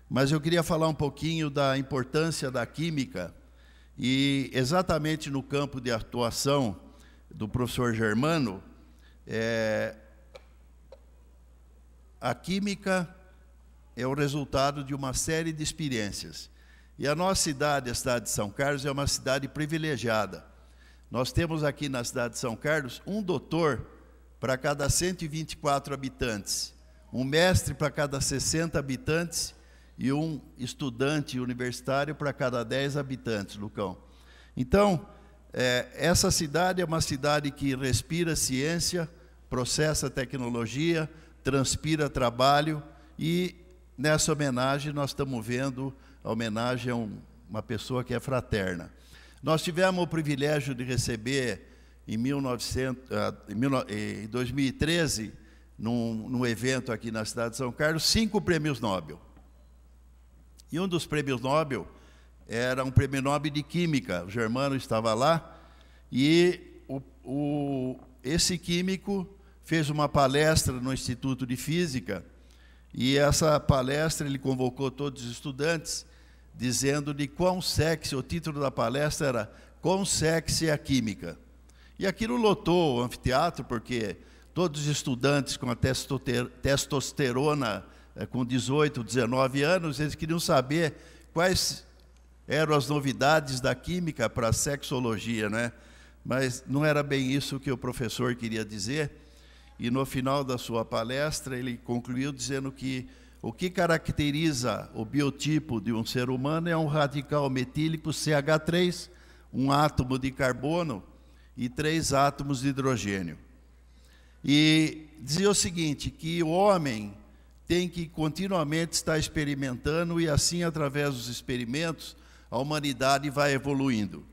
Speaker 11: Mas eu queria falar um pouquinho da importância da química, e exatamente no campo de atuação do professor Germano, a química é o resultado de uma série de experiências. E a nossa cidade, a cidade de São Carlos, é uma cidade privilegiada. Nós temos aqui na cidade de São Carlos um doutor para cada 124 habitantes, um mestre para cada 60 habitantes e um estudante universitário para cada 10 habitantes, Lucão. Então, essa cidade é uma cidade que respira ciência, processa tecnologia, transpira trabalho, e nessa homenagem nós estamos vendo a homenagem a uma pessoa que é fraterna. Nós tivemos o privilégio de receber em 2013, num evento aqui na cidade de São Carlos, 5 prêmios Nobel. E um dos prêmios Nobel era um prêmio Nobel de Química. O Germano estava lá, e esse químico fez uma palestra no Instituto de Física, e essa palestra ele convocou todos os estudantes, dizendo de quão sexy, o título da palestra era "Quão sexy é a química". E aquilo lotou o anfiteatro, porque todos os estudantes com a testosterona com 18, 19 anos, eles queriam saber quais eram as novidades da química para a sexologia, né? Mas não era bem isso que o professor queria dizer. e no final da sua palestra ele concluiu dizendo que o que caracteriza o biotipo de um ser humano é um radical metílico CH3, um átomo de carbono e 3 átomos de hidrogênio. E dizia o seguinte, que o homem tem que continuamente estar experimentando e assim, através dos experimentos, a humanidade vai evoluindo.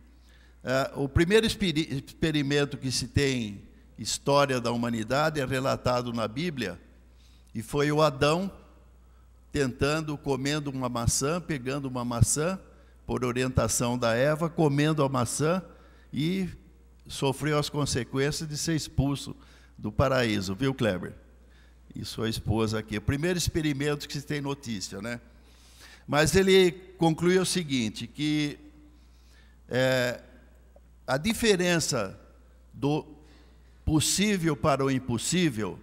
Speaker 11: O primeiro experimento que se tem história da humanidade é relatado na Bíblia, e foi o Adão comendo uma maçã, pegando uma maçã, por orientação da Eva, comendo a maçã e sofreu as consequências de ser expulso do paraíso, viu, Kleber? E sua esposa aqui. O primeiro experimento que se tem notícia, né? Mas ele concluiu o seguinte, que a diferença do possível para o impossível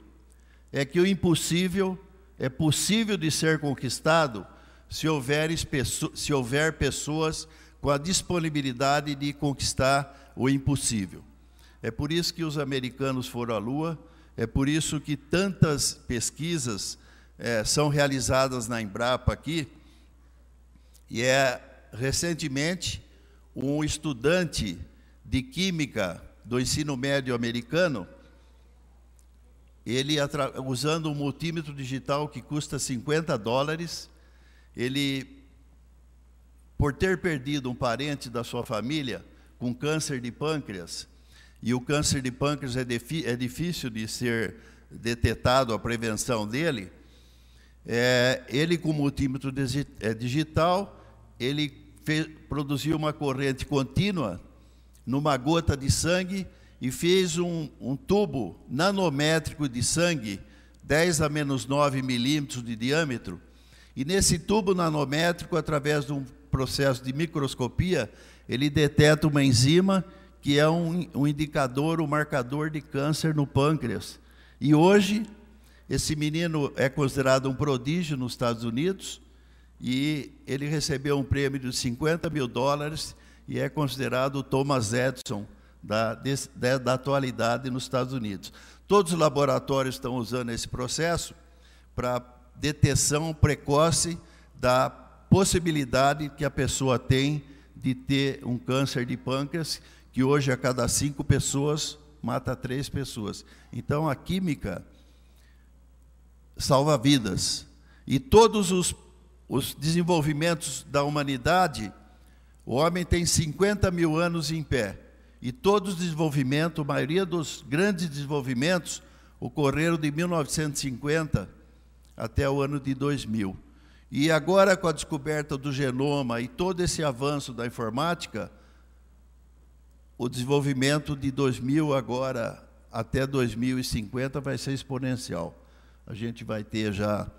Speaker 11: é que o impossível é possível de ser conquistado se houver pessoas com a disponibilidade de conquistar o impossível. É por isso que os americanos foram à Lua, é por isso que tantas pesquisas são realizadas na Embrapa aqui, e recentemente um estudante de química do ensino médio americano, ele, usando um multímetro digital que custa $50, ele, por ter perdido um parente da sua família com câncer de pâncreas, e o câncer de pâncreas é difícil de ser detectado, a prevenção dele, ele com multímetro digital, ele produziu uma corrente contínua numa gota de sangue e fez um tubo nanométrico de sangue, 10⁻⁹ milímetros de diâmetro, e nesse tubo nanométrico, através de um processo de microscopia, ele detecta uma enzima que é um indicador, um marcador de câncer no pâncreas. E hoje, esse menino é considerado um prodígio nos Estados Unidos, e ele recebeu um prêmio de $50 mil, e é considerado o Thomas Edison da atualidade nos Estados Unidos. Todos os laboratórios estão usando esse processo para detecção precoce da possibilidade que a pessoa tem de ter um câncer de pâncreas, que hoje a cada 5 pessoas mata 3 pessoas. Então a química salva vidas. E todos os desenvolvimentos da humanidade, o homem tem 50 mil anos em pé. E todos os desenvolvimentos, a maioria dos grandes desenvolvimentos, ocorreram de 1950 até o ano de 2000. E agora, com a descoberta do genoma e todo esse avanço da informática, o desenvolvimento de 2000 agora até 2050 vai ser exponencial. A gente vai ter já,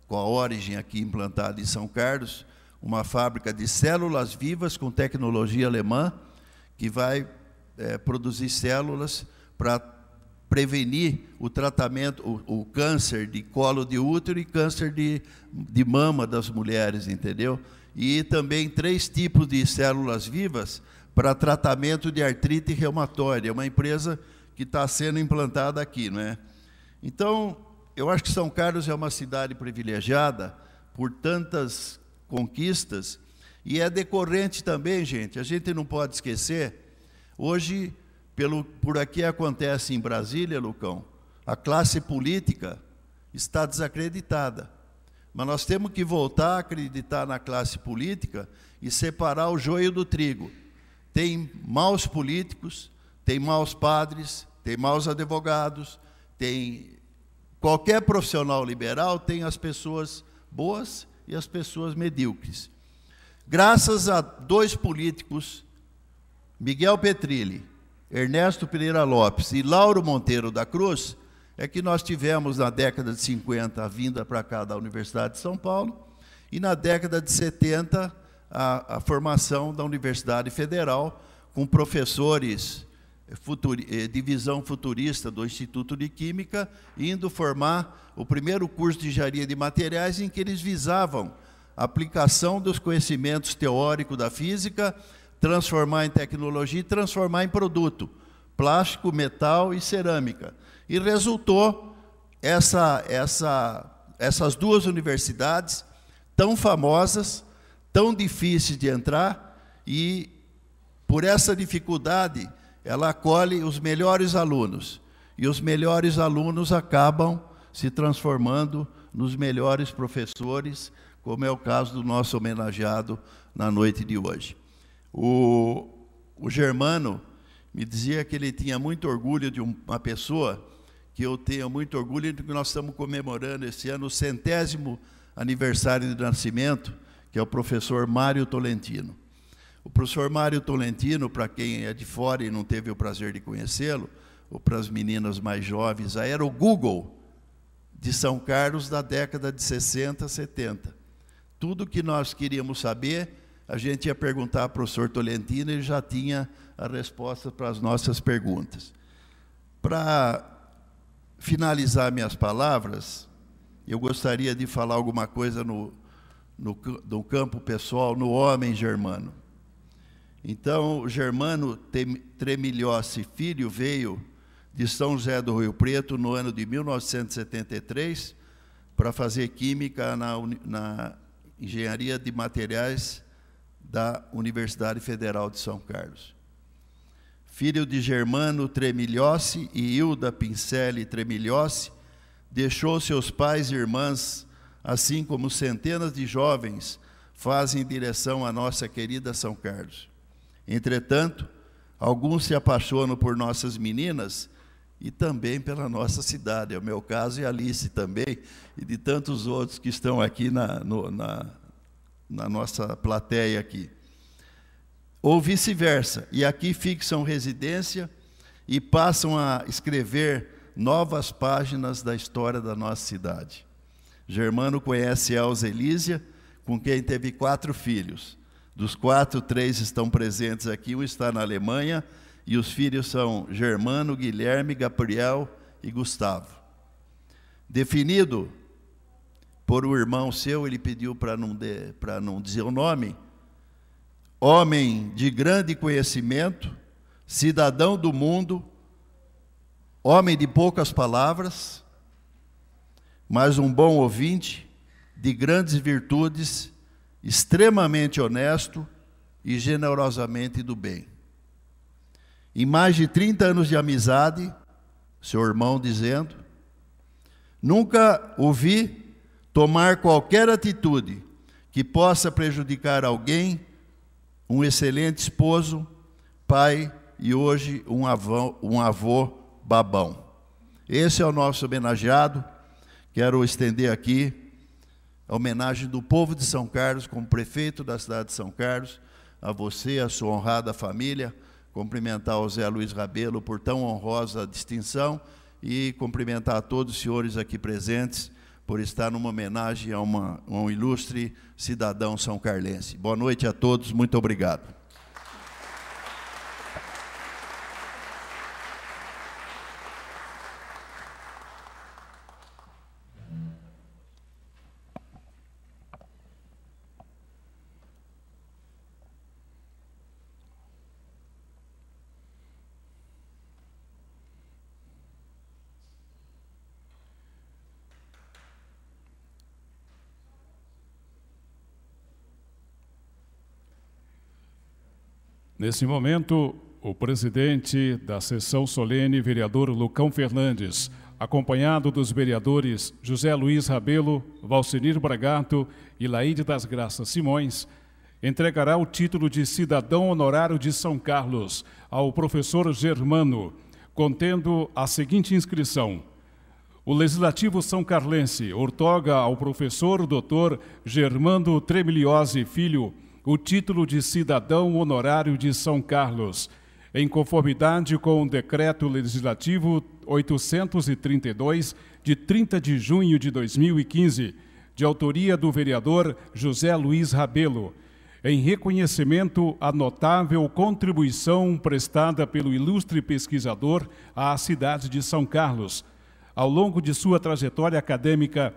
Speaker 11: com a Origem aqui implantada em São Carlos, uma fábrica de células vivas com tecnologia alemã, que vai produzir células para prevenir o tratamento, o câncer de colo de útero e câncer de mama das mulheres, entendeu? E também 3 tipos de células vivas para tratamento de artrite reumatoide. É uma empresa que está sendo implantada aqui, não é? Então, eu acho que São Carlos é uma cidade privilegiada por tantas conquistas, e é decorrente também, gente, a gente não pode esquecer, hoje, por aqui acontece em Brasília, Lucão, a classe política está desacreditada. Mas nós temos que voltar a acreditar na classe política e separar o joio do trigo. Tem maus políticos, tem maus padres, tem maus advogados, tem qualquer profissional liberal, tem as pessoas boas e as pessoas medíocres. Graças a 2 políticos, Miguel Petrilli, Ernesto Pereira Lopes e Lauro Monteiro da Cruz, é que nós tivemos na década de 50 a vinda para cá da Universidade de São Paulo, e na década de 70 a formação da Universidade Federal, com professores de visão futurista do Instituto de Química, indo formar o primeiro curso de engenharia de materiais, em que eles visavam a aplicação dos conhecimentos teóricos da física, transformar em tecnologia e transformar em produto, plástico, metal e cerâmica. e resultou essas duas universidades tão famosas, tão difíceis de entrar, e por essa dificuldade ela acolhe os melhores alunos, e os melhores alunos acabam se transformando nos melhores professores, como é o caso do nosso homenageado na noite de hoje. O Germano me dizia que ele tinha muito orgulho de uma pessoa, que eu tenho muito orgulho, de que nós estamos comemorando esse ano o 100º aniversário de nascimento, que é o professor Mário Tolentino. O professor Mário Tolentino, para quem é de fora e não teve o prazer de conhecê-lo, ou para as meninas mais jovens, era o Google de São Carlos da década de 60, 70. Tudo que nós queríamos saber, a gente ia perguntar ao professor Tolentino, e ele já tinha a resposta para as nossas perguntas. Para finalizar minhas palavras, eu gostaria de falar alguma coisa no campo pessoal, no homem Germano. Então, Germano Tremilhossi Filho veio de São José do Rio Preto no ano de 1973 para fazer química na Engenharia de Materiais da Universidade Federal de São Carlos. Filho de Germano Tremilhossi e Hilda Pincelli Tremilhossi, deixou seus pais e irmãs, assim como centenas de jovens fazem em direção à nossa querida São Carlos. Entretanto, alguns se apaixonam por nossas meninas e também pela nossa cidade. É o meu caso e a Alice também, e de tantos outros que estão aqui na nossa plateia aqui. Ou vice-versa, e aqui fixam residência e passam a escrever novas páginas da história da nossa cidade. Germano conhece Elza Elísia, com quem teve 4 filhos. Dos 4, 3 estão presentes aqui, um está na Alemanha, e os filhos são Germano, Guilherme, Gabriel e Gustavo. Definido por um irmão seu, ele pediu para não dizer o nome, homem de grande conhecimento, cidadão do mundo, homem de poucas palavras, mas um bom ouvinte, de grandes virtudes, extremamente honesto e generosamente do bem. Em mais de 30 anos de amizade, seu irmão dizendo, nunca o vi tomar qualquer atitude que possa prejudicar alguém, um excelente esposo, pai e hoje um avô babão. Esse é o nosso homenageado. Quero estender aqui a homenagem do povo de São Carlos, como prefeito da cidade de São Carlos, a você, a sua honrada família, cumprimentar o Zé Luiz Rabelo por tão honrosa distinção e cumprimentar a todos os senhores aqui presentes por estar numa homenagem a um ilustre cidadão são carlense. Boa noite a todos, muito obrigado.
Speaker 1: Nesse momento, o presidente da sessão solene, vereador Lucão Fernandes, acompanhado dos vereadores José Luiz Rabelo, Valcenir Bragato e Laíde das Graças Simões, entregará o título de cidadão honorário de São Carlos ao professor Germano, contendo a seguinte inscrição: o Legislativo São Carlense outorga ao professor Dr. Germano Tremilhossi Filho o título de cidadão honorário de São Carlos, em conformidade com o Decreto Legislativo 832, de 30 de junho de 2015, de autoria do vereador José Luiz Rabelo, em reconhecimento à notável contribuição prestada pelo ilustre pesquisador à cidade de São Carlos, ao longo de sua trajetória acadêmica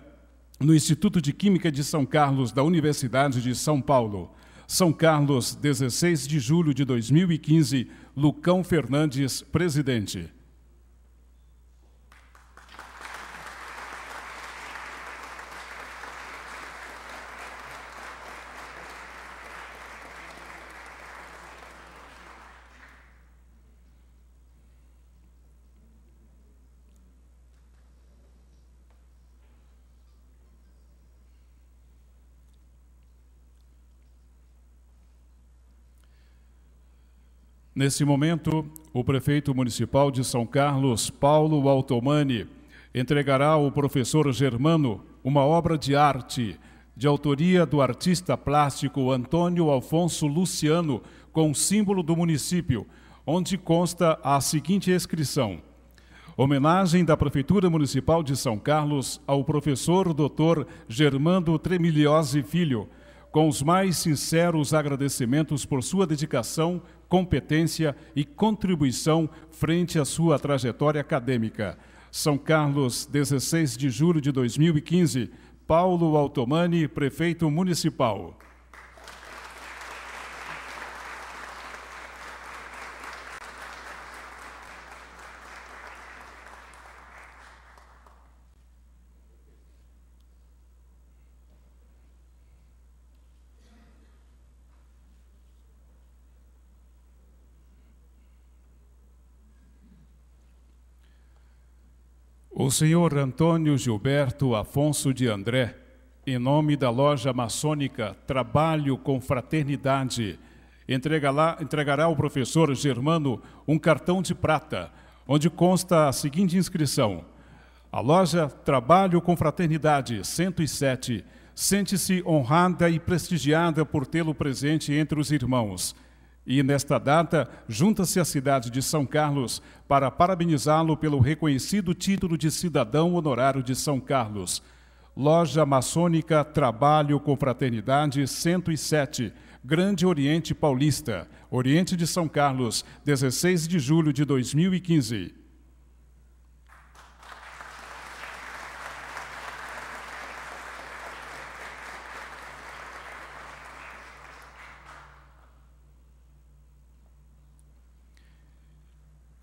Speaker 1: no Instituto de Química de São Carlos da Universidade de São Paulo. São Carlos, 16 de julho de 2015, Lucão Fernandes, presidente. Nesse momento, o prefeito municipal de São Carlos, Paulo Altomani, entregará ao professor Germano uma obra de arte de autoria do artista plástico Antônio Alfonso Luciano, com o símbolo do município, onde consta a seguinte inscrição: homenagem da Prefeitura Municipal de São Carlos ao professor Dr. Germano Tremiliosi Filho, com os mais sinceros agradecimentos por sua dedicação, competência e contribuição frente à sua trajetória acadêmica. São Carlos, 16 de julho de 2015, Paulo Altomani, prefeito municipal. O senhor Antônio Gilberto Afonso de André, em nome da loja maçônica Trabalho com Fraternidade, entregará ao professor Germano um cartão de prata, onde consta a seguinte inscrição: a loja Trabalho com Fraternidade 107 sente-se honrada e prestigiada por tê-lo presente entre os irmãos. E, nesta data, junta-se a cidade de São Carlos para parabenizá-lo pelo reconhecido título de cidadão honorário de São Carlos. Loja Maçônica Trabalho com Fraternidade 107, Grande Oriente Paulista, Oriente de São Carlos, 16 de julho de 2015.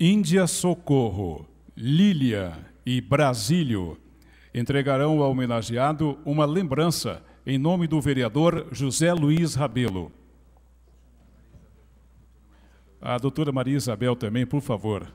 Speaker 1: Índia Socorro, Lília e Brasílio entregarão ao homenageado uma lembrança em nome do vereador José Luiz Rabelo. A doutora Maria Isabel também, por favor.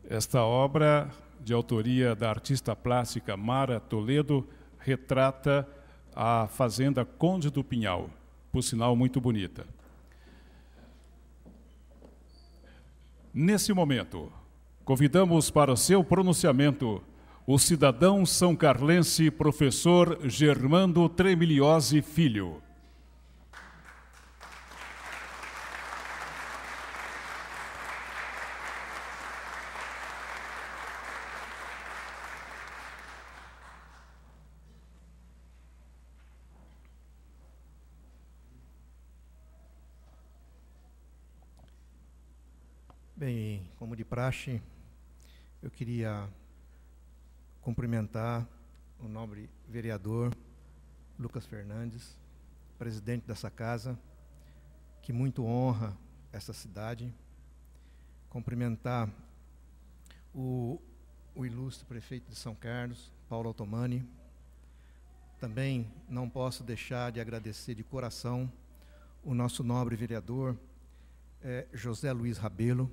Speaker 1: Esta obra, de autoria da artista plástica Mara Toledo, retrata a fazenda Conde do Pinhal, por sinal muito bonita. Nesse momento, convidamos para o seu pronunciamento o cidadão são carlense professor Germano Tremiliosi Filho.
Speaker 12: Bem, como de praxe, eu queria cumprimentar o nobre vereador Lucas Fernandes, presidente dessa casa, que muito honra essa cidade. Cumprimentar o ilustre prefeito de São Carlos, Paulo Altomani. Também não posso deixar de agradecer de coração o nosso nobre vereador José Luiz Rabelo,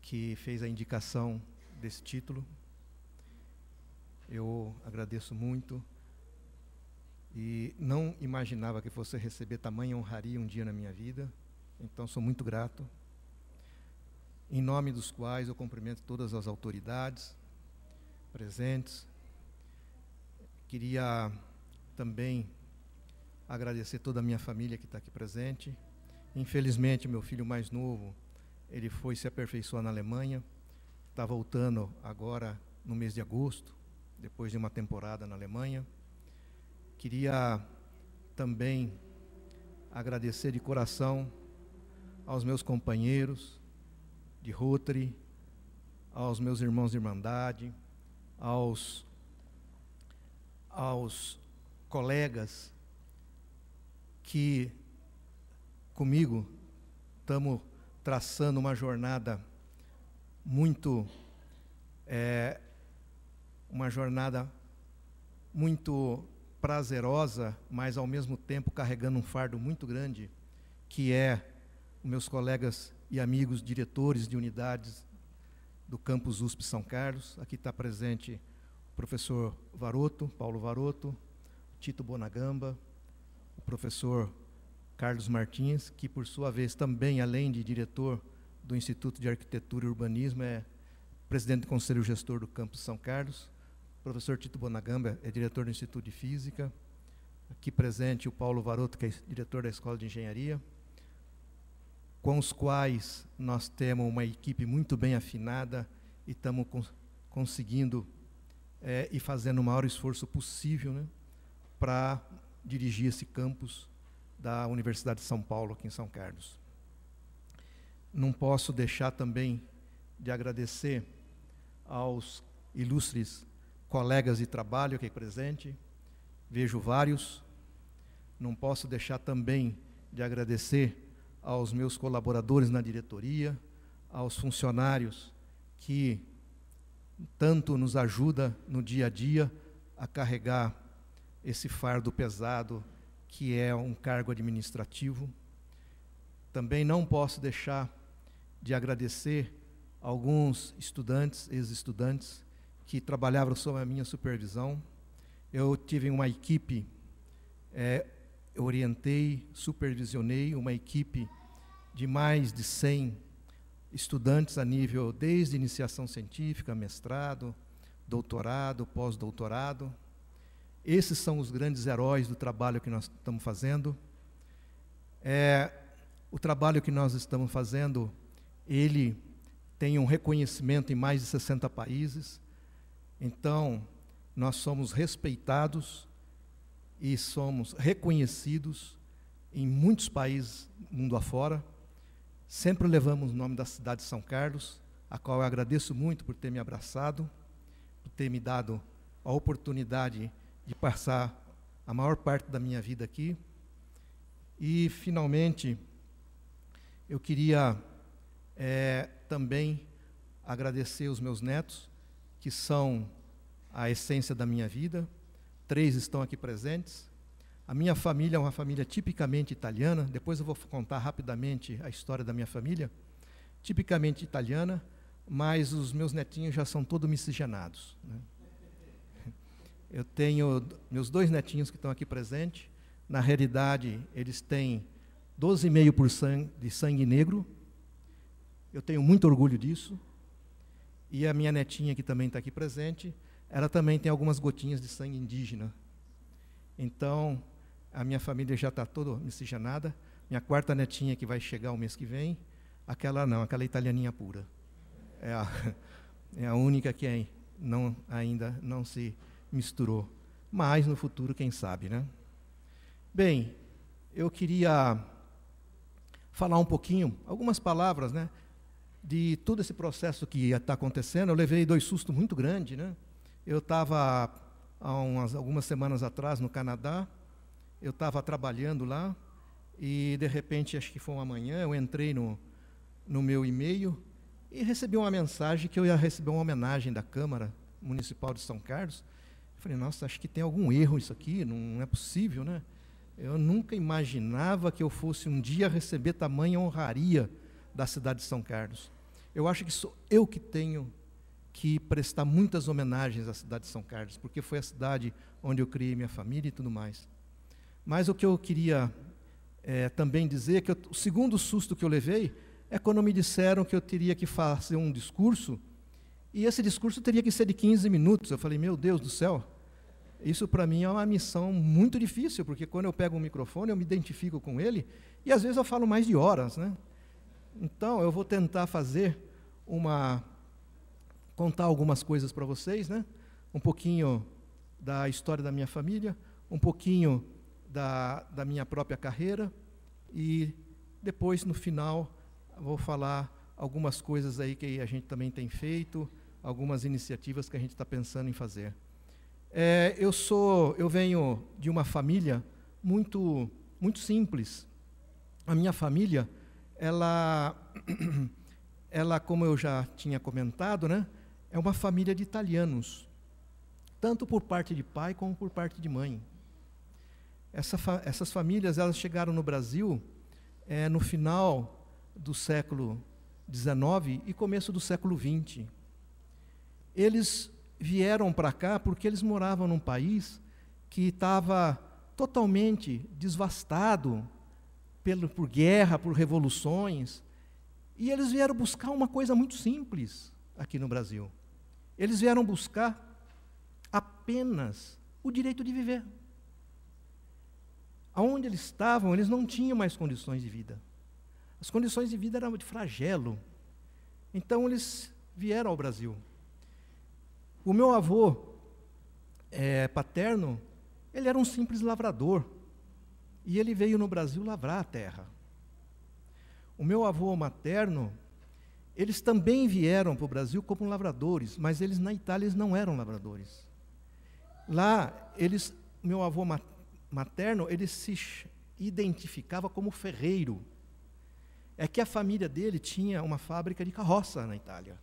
Speaker 12: que fez a indicação desse título. Eu agradeço muito e não imaginava que fosse receber tamanha honraria um dia na minha vida, então sou muito grato. em nome dos quais eu cumprimento todas as autoridades presentes. Queria também agradecer toda a minha família que está aqui presente. Infelizmente, meu filho mais novo, ele foi se aperfeiçoar na Alemanha, está voltando agora no mês de agosto, depois de uma temporada na Alemanha. Queria também agradecer de coração aos meus companheiros de Rotary, aos meus irmãos de Irmandade, aos colegas que comigo estamos traçando uma jornada muito prazerosa, mas ao mesmo tempo carregando um fardo muito grande, que é meus colegas e amigos diretores de unidades do campus USP São Carlos. Aqui está presente o professor Varoto, Paulo Varoto, Tito Bonagamba, o professor Carlos Martins, que por sua vez também, além de diretor do Instituto de Arquitetura e Urbanismo, é presidente do Conselho Gestor do campus São Carlos. O professor Tito Bonagamba é diretor do Instituto de Física. Aqui presente o Paulo Varoto, que é diretor da Escola de Engenharia, com os quais nós temos uma equipe muito bem afinada e estamos conseguindo e fazendo o maior esforço possível, né, para dirigir esse campus da Universidade de São Paulo, aqui em São Carlos. Não posso deixar também de agradecer aos ilustres colegas de trabalho aqui presentes, vejo vários. Não posso deixar também de agradecer aos meus colaboradores na diretoria, aos funcionários que tanto nos ajudam no dia a dia a carregar esse fardo pesado que é um cargo administrativo. Também não posso deixar de agradecer alguns estudantes, ex-estudantes, que trabalhavam sob a minha supervisão. Eu tive uma equipe, orientei, supervisionei uma equipe de mais de 100 estudantes a nível desde iniciação científica, mestrado, doutorado, pós-doutorado. Esses são os grandes heróis do trabalho que nós estamos fazendo. O trabalho que nós estamos fazendo, ele tem um reconhecimento em mais de 60 países. Então, nós somos respeitados e somos reconhecidos em muitos países mundo afora. Sempre levamos o nome da cidade de São Carlos, a qual eu agradeço muito por ter me abraçado, por ter me dado a oportunidade de passar a maior parte da minha vida aqui. E, finalmente, eu queria também agradecer os meus netos, que são a essência da minha vida. 3 estão aqui presentes. A minha família é uma família tipicamente italiana. Depois eu vou contar rapidamente a história da minha família. Tipicamente italiana, mas os meus netinhos já são todos miscigenados, né? Eu tenho meus 2 netinhos que estão aqui presentes. Na realidade, eles têm 12,5% de sangue negro. Eu tenho muito orgulho disso. E a minha netinha, que também está aqui presente, ela também tem algumas gotinhas de sangue indígena. Então, a minha família já está toda miscigenada. Minha 4ª netinha, que vai chegar o mês que vem, aquela não, aquela italianinha pura. É a única que ainda não se misturou. Mas, no futuro, quem sabe, né? Bem, eu queria falar um pouquinho, algumas palavras, né, de todo esse processo que está acontecendo. Eu levei 2 sustos muito grandes, né? Eu estava, há algumas semanas atrás, no Canadá. Eu estava trabalhando lá e, de repente, acho que foi uma manhã, eu entrei no meu e-mail e recebi uma mensagem que eu ia receber uma homenagem da Câmara Municipal de São Carlos. Eu falei, nossa, acho que tem algum erro isso aqui, não é possível, né? Eu nunca imaginava que eu fosse um dia receber tamanha honraria da cidade de São Carlos. Eu acho que sou eu que tenho que prestar muitas homenagens à cidade de São Carlos, porque foi a cidade onde eu criei minha família e tudo mais. Mas o que eu queria também dizer é que o segundo susto que eu levei é quando me disseram que eu teria que fazer um discurso, e esse discurso teria que ser de 15 minutos. Eu falei, meu Deus do céu, isso para mim é uma missão muito difícil, porque quando eu pego um microfone, eu me identifico com ele, e às vezes eu falo mais de horas, né? Então, eu vou tentar contar algumas coisas para vocês, né? Um pouquinho da história da minha família, um pouquinho da minha própria carreira, e depois, no final, vou falar algumas coisas aí que a gente também tem feito, algumas iniciativas que a gente está pensando em fazer. Eu venho de uma família muito simples. A minha família, ela, como eu já tinha comentado, né, é uma família de italianos, tanto por parte de pai como por parte de mãe. Essas famílias, elas chegaram no Brasil no final do século XIX e começo do século XX. Eles vieram para cá porque eles moravam num país que estava totalmente devastado por guerra, por revoluções, e eles vieram buscar uma coisa muito simples aqui no Brasil. Eles vieram buscar apenas o direito de viver. Aonde eles estavam, eles não tinham mais condições de vida. As condições de vida eram de flagelo. Então, eles vieram ao Brasil. O meu avô paterno, ele era um simples lavrador, e ele veio no Brasil lavrar a terra. O meu avô materno, eles também vieram para o Brasil como lavradores, mas eles na Itália eles não eram lavradores. Lá, meu avô materno, ele se identificava como ferreiro. É que a família dele tinha uma fábrica de carroça na Itália.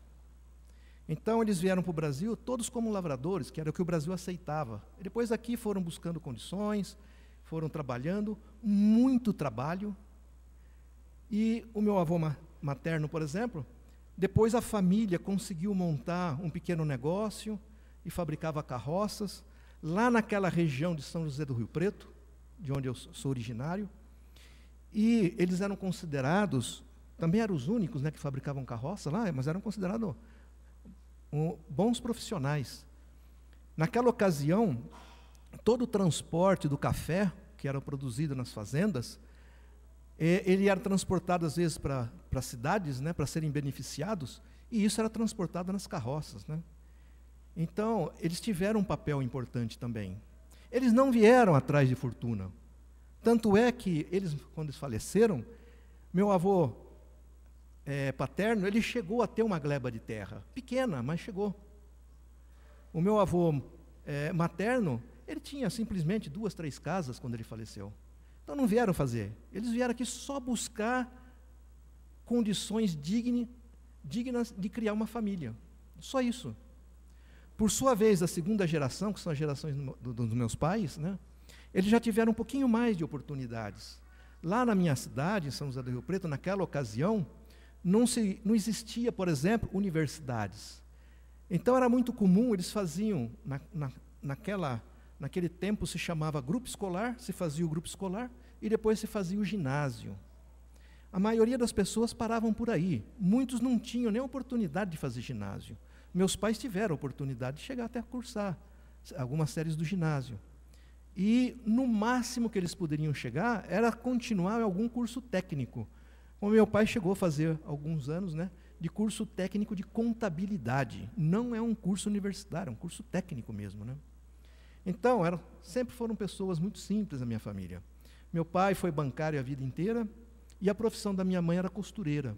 Speaker 12: Então, eles vieram para o Brasil todos como lavradores, que era o que o Brasil aceitava. E depois aqui foram buscando condições, foram trabalhando, muito trabalho. E o meu avô materno, por exemplo, depois a família conseguiu montar um pequeno negócio e fabricava carroças, lá naquela região de São José do Rio Preto, de onde eu sou originário. E eles eram considerados, também eram os únicos, né, que fabricavam carroça lá, mas eram considerados bons profissionais. Naquela ocasião, todo o transporte do café, que era produzido nas fazendas, ele era transportado às vezes para cidades, né, para serem beneficiados, e isso era transportado nas carroças, né? Então, eles tiveram um papel importante também. Eles não vieram atrás de fortuna. Tanto é que quando eles faleceram, meu avô paterno, ele chegou a ter uma gleba de terra, pequena, mas chegou. O meu avô materno, ele tinha simplesmente 2, 3 casas quando ele faleceu. Então não vieram fazer, eles vieram aqui só buscar condições dignas de criar uma família, só isso. Por sua vez, a segunda geração, que são as gerações dos meus pais, né, eles já tiveram um pouquinho mais de oportunidades. Lá na minha cidade, em São José do Rio Preto, naquela ocasião, não existia, por exemplo, universidades. Então era muito comum, eles faziam, naquele tempo se chamava grupo escolar, se fazia o grupo escolar, e depois se fazia o ginásio. A maioria das pessoas paravam por aí, muitos não tinham nem oportunidade de fazer ginásio. Meus pais tiveram a oportunidade de chegar até a cursar algumas séries do ginásio. E no máximo que eles poderiam chegar era continuar em algum curso técnico. Como meu pai chegou a fazer alguns anos, né, de curso técnico de contabilidade. Não é um curso universitário, é um curso técnico mesmo, né? Então, sempre foram pessoas muito simples na minha família. Meu pai foi bancário a vida inteira e a profissão da minha mãe era costureira.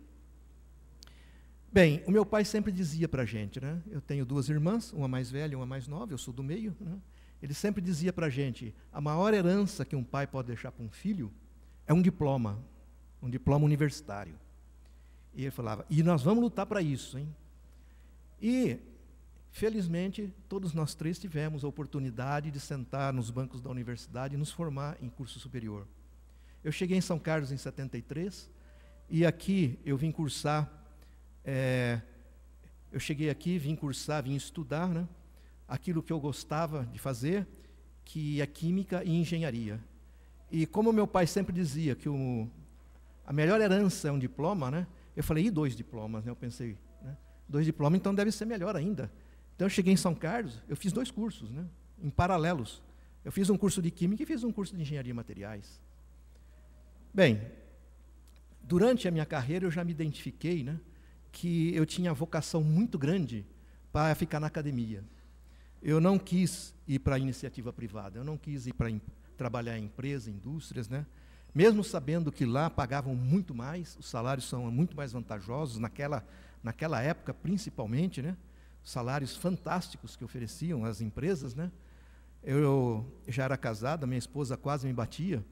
Speaker 12: Bem, o meu pai sempre dizia para a gente, né? Eu tenho 2 irmãs, uma mais velha e uma mais nova, eu sou do meio, né? Ele sempre dizia para a gente, a maior herança que um pai pode deixar para um filho é um diploma universitário. E ele falava, e nós vamos lutar para isso, hein? E, felizmente, todos nós 3 tivemos a oportunidade de sentar nos bancos da universidade e nos formar em curso superior. Eu cheguei em São Carlos em 73, e aqui eu vim cursar, vim estudar, né, aquilo que eu gostava de fazer, que é química e engenharia. E como meu pai sempre dizia que a melhor herança é um diploma, né, Eu falei, e 2 diplomas, né? Eu pensei, né? 2 diplomas, então deve ser melhor ainda. Então eu cheguei em São Carlos, eu fiz 2 cursos, né? Em paralelos. Eu fiz um curso de Química e fiz um curso de Engenharia de Materiais. Bem, durante a minha carreira eu já me identifiquei, né, que eu tinha vocação muito grande para ficar na academia. Eu não quis ir para a iniciativa privada, eu não quis ir para trabalhar em empresas, indústrias, né? Mesmo sabendo que lá pagavam muito mais, os salários são muito mais vantajosos, naquela época principalmente, né? Salários fantásticos que ofereciam as empresas, né? Eu já era casado, minha esposa quase me batia,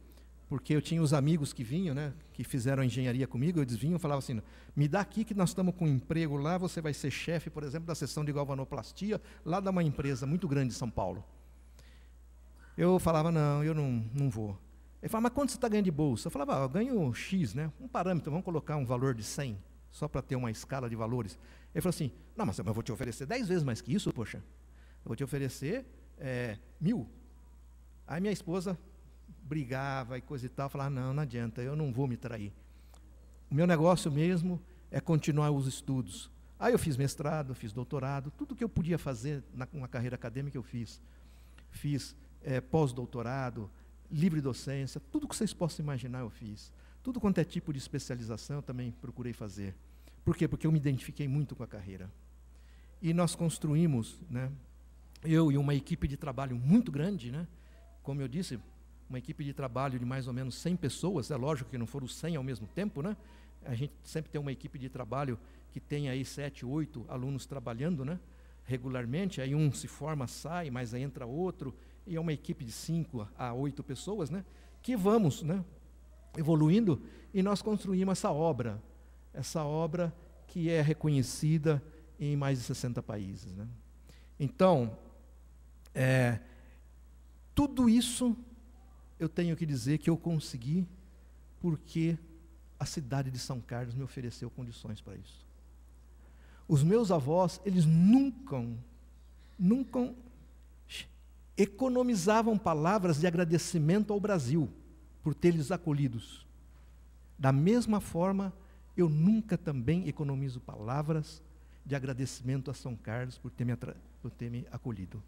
Speaker 12: porque eu tinha os amigos que vinham, né, que fizeram engenharia comigo, eles vinham e falavam assim, me dá aqui que nós estamos com um emprego lá, você vai ser chefe, por exemplo, da seção de galvanoplastia, lá de uma empresa muito grande de São Paulo. Eu falava, não, eu não vou. Ele falava, mas quanto você está ganhando de bolsa? Eu falava, eu ganho X, né, um parâmetro, vamos colocar um valor de 100, só para ter uma escala de valores. Ele falou assim, não, mas eu vou te oferecer 10 vezes mais que isso, poxa. Eu vou te oferecer 1.000. Aí minha esposa brigava e coisa e tal, falava, não adianta, eu não vou me trair. O meu negócio mesmo é continuar os estudos. Aí eu fiz mestrado, fiz doutorado, tudo que eu podia fazer na carreira acadêmica eu fiz. Fiz pós-doutorado, livre docência, tudo que vocês possam imaginar eu fiz. Tudo quanto é tipo de especialização eu também procurei fazer. Por quê? Porque eu me identifiquei muito com a carreira. E nós construímos, né, eu e uma equipe de trabalho muito grande, né, como eu disse, uma equipe de trabalho de mais ou menos 100 pessoas, é lógico que não foram 100 ao mesmo tempo, né? A gente sempre tem uma equipe de trabalho que tem aí 7, 8 alunos trabalhando, né, regularmente, aí um se forma, sai, mas aí entra outro, e é uma equipe de 5 a 8 pessoas, né, que vamos, né, evoluindo, e nós construímos essa obra que é reconhecida em mais de 60 países, né? Então, tudo isso eu tenho que dizer que eu consegui porque a cidade de São Carlos me ofereceu condições para isso. Os meus avós, eles nunca economizavam palavras de agradecimento ao Brasil por ter eles acolhidos. Da mesma forma, eu nunca também economizo palavras de agradecimento a São Carlos por ter me acolhido.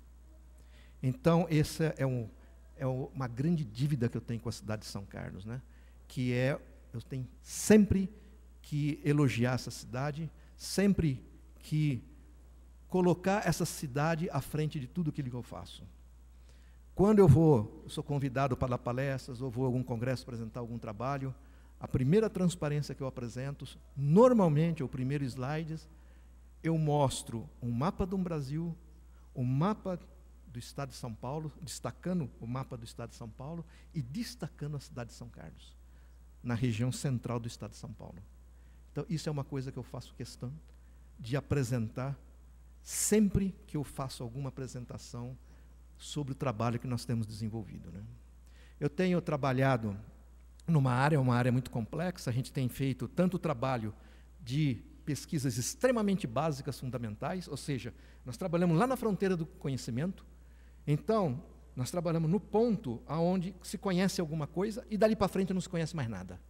Speaker 12: Então, essa é uma grande dívida que eu tenho com a cidade de São Carlos, né? Que eu tenho sempre que elogiar essa cidade, sempre que colocar essa cidade à frente de tudo aquilo que eu faço. Quando eu sou convidado para dar palestras, ou vou a algum congresso apresentar algum trabalho, a primeira transparência que eu apresento, normalmente, o primeiro slide, eu mostro um mapa do Brasil, um mapa do Estado de São Paulo, destacando o mapa do Estado de São Paulo e destacando a cidade de São Carlos, na região central do Estado de São Paulo. Então, isso é uma coisa que eu faço questão de apresentar sempre que eu faço alguma apresentação sobre o trabalho que nós temos desenvolvido, né? Eu tenho trabalhado uma área muito complexa, a gente tem feito tanto trabalho de pesquisas extremamente básicas, fundamentais, ou seja, nós trabalhamos lá na fronteira do conhecimento. Então, nós trabalhamos no ponto onde se conhece alguma coisa e dali para frente não se conhece mais nada.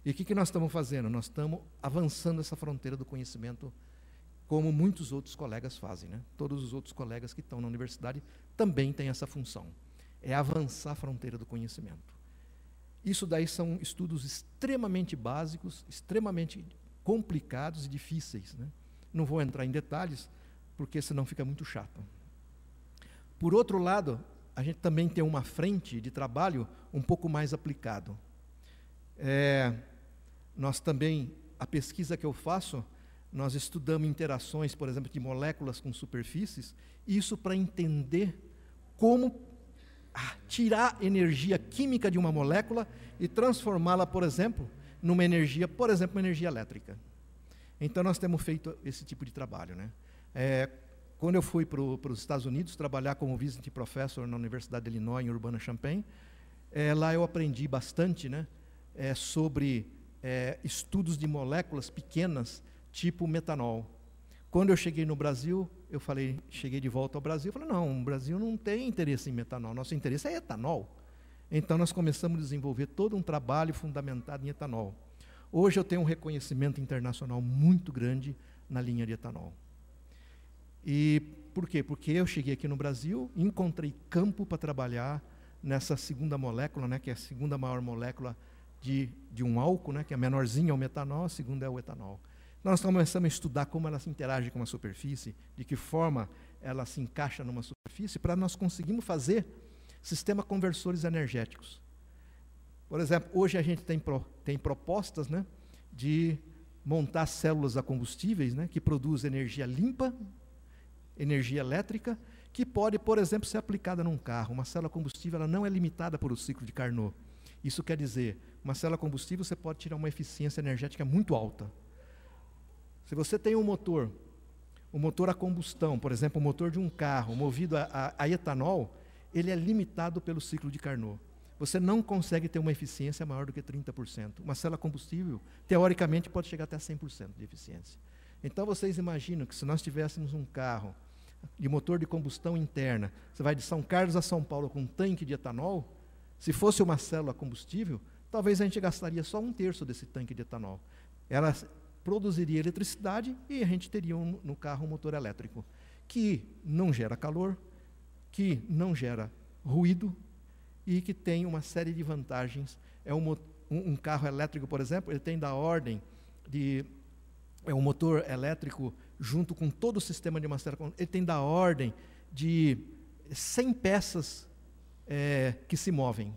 Speaker 12: E o que nós estamos fazendo? Nós estamos avançando essa fronteira do conhecimento, como muitos outros colegas fazem, né? Todos os outros colegas que estão na universidade também têm essa função, é avançar a fronteira do conhecimento. Isso daí são estudos extremamente básicos, extremamente complicados e difíceis, né? Não vou entrar em detalhes, porque senão fica muito chato. Por outro lado, a gente também tem uma frente de trabalho um pouco mais aplicado. Nós também, a pesquisa que eu faço, nós estudamos interações, por exemplo, de moléculas com superfícies, isso para entender como tirar energia química de uma molécula e transformá-la, por exemplo, numa energia, por exemplo, uma energia elétrica. Então, nós temos feito esse tipo de trabalho, né? Quando eu fui para os Estados Unidos trabalhar como visiting professor na Universidade de Illinois, em Urbana-Champaign, lá eu aprendi bastante, né, sobre estudos de moléculas pequenas, tipo metanol. Quando eu cheguei no Brasil, cheguei de volta ao Brasil, falei, não, o Brasil não tem interesse em metanol, nosso interesse é etanol. Então, nós começamos a desenvolver todo um trabalho fundamentado em etanol. Hoje eu tenho um reconhecimento internacional muito grande na linha de etanol. E por quê? Porque eu cheguei aqui no Brasil e encontrei campo para trabalhar nessa segunda molécula, né, que é a segunda maior molécula de um álcool, né, que é a menorzinha é o metanol, a segunda é o etanol. Nós começamos a estudar como ela se interage com uma superfície, de que forma ela se encaixa numa superfície, para nós conseguirmos fazer sistemas conversores energéticos. Por exemplo, hoje a gente tem propostas, né, de montar células a combustíveis, né, que produzem energia limpa, energia elétrica, que pode, por exemplo, ser aplicada num carro. Uma célula combustível ela não é limitada por o ciclo de Carnot. Isso quer dizer, uma célula combustível você pode tirar uma eficiência energética muito alta. Se você tem um motor a combustão, por exemplo, o motor de um carro movido a etanol, ele é limitado pelo ciclo de Carnot. Você não consegue ter uma eficiência maior do que 30%. Uma célula combustível, teoricamente, pode chegar até 100% de eficiência. Então, vocês imaginam que se nós tivéssemos um carro de motor de combustão interna, você vai de São Carlos a São Paulo com um tanque de etanol, se fosse uma célula combustível, talvez a gente gastaria só 1/3 desse tanque de etanol. Ela produziria eletricidade e a gente teria no carro um motor elétrico, que não gera calor, que não gera ruído e que tem uma série de vantagens. Um carro elétrico, por exemplo, ele tem da ordem de... É um motor elétrico junto com todo o sistema de uma célula, ele tem da ordem de 100 peças que se movem.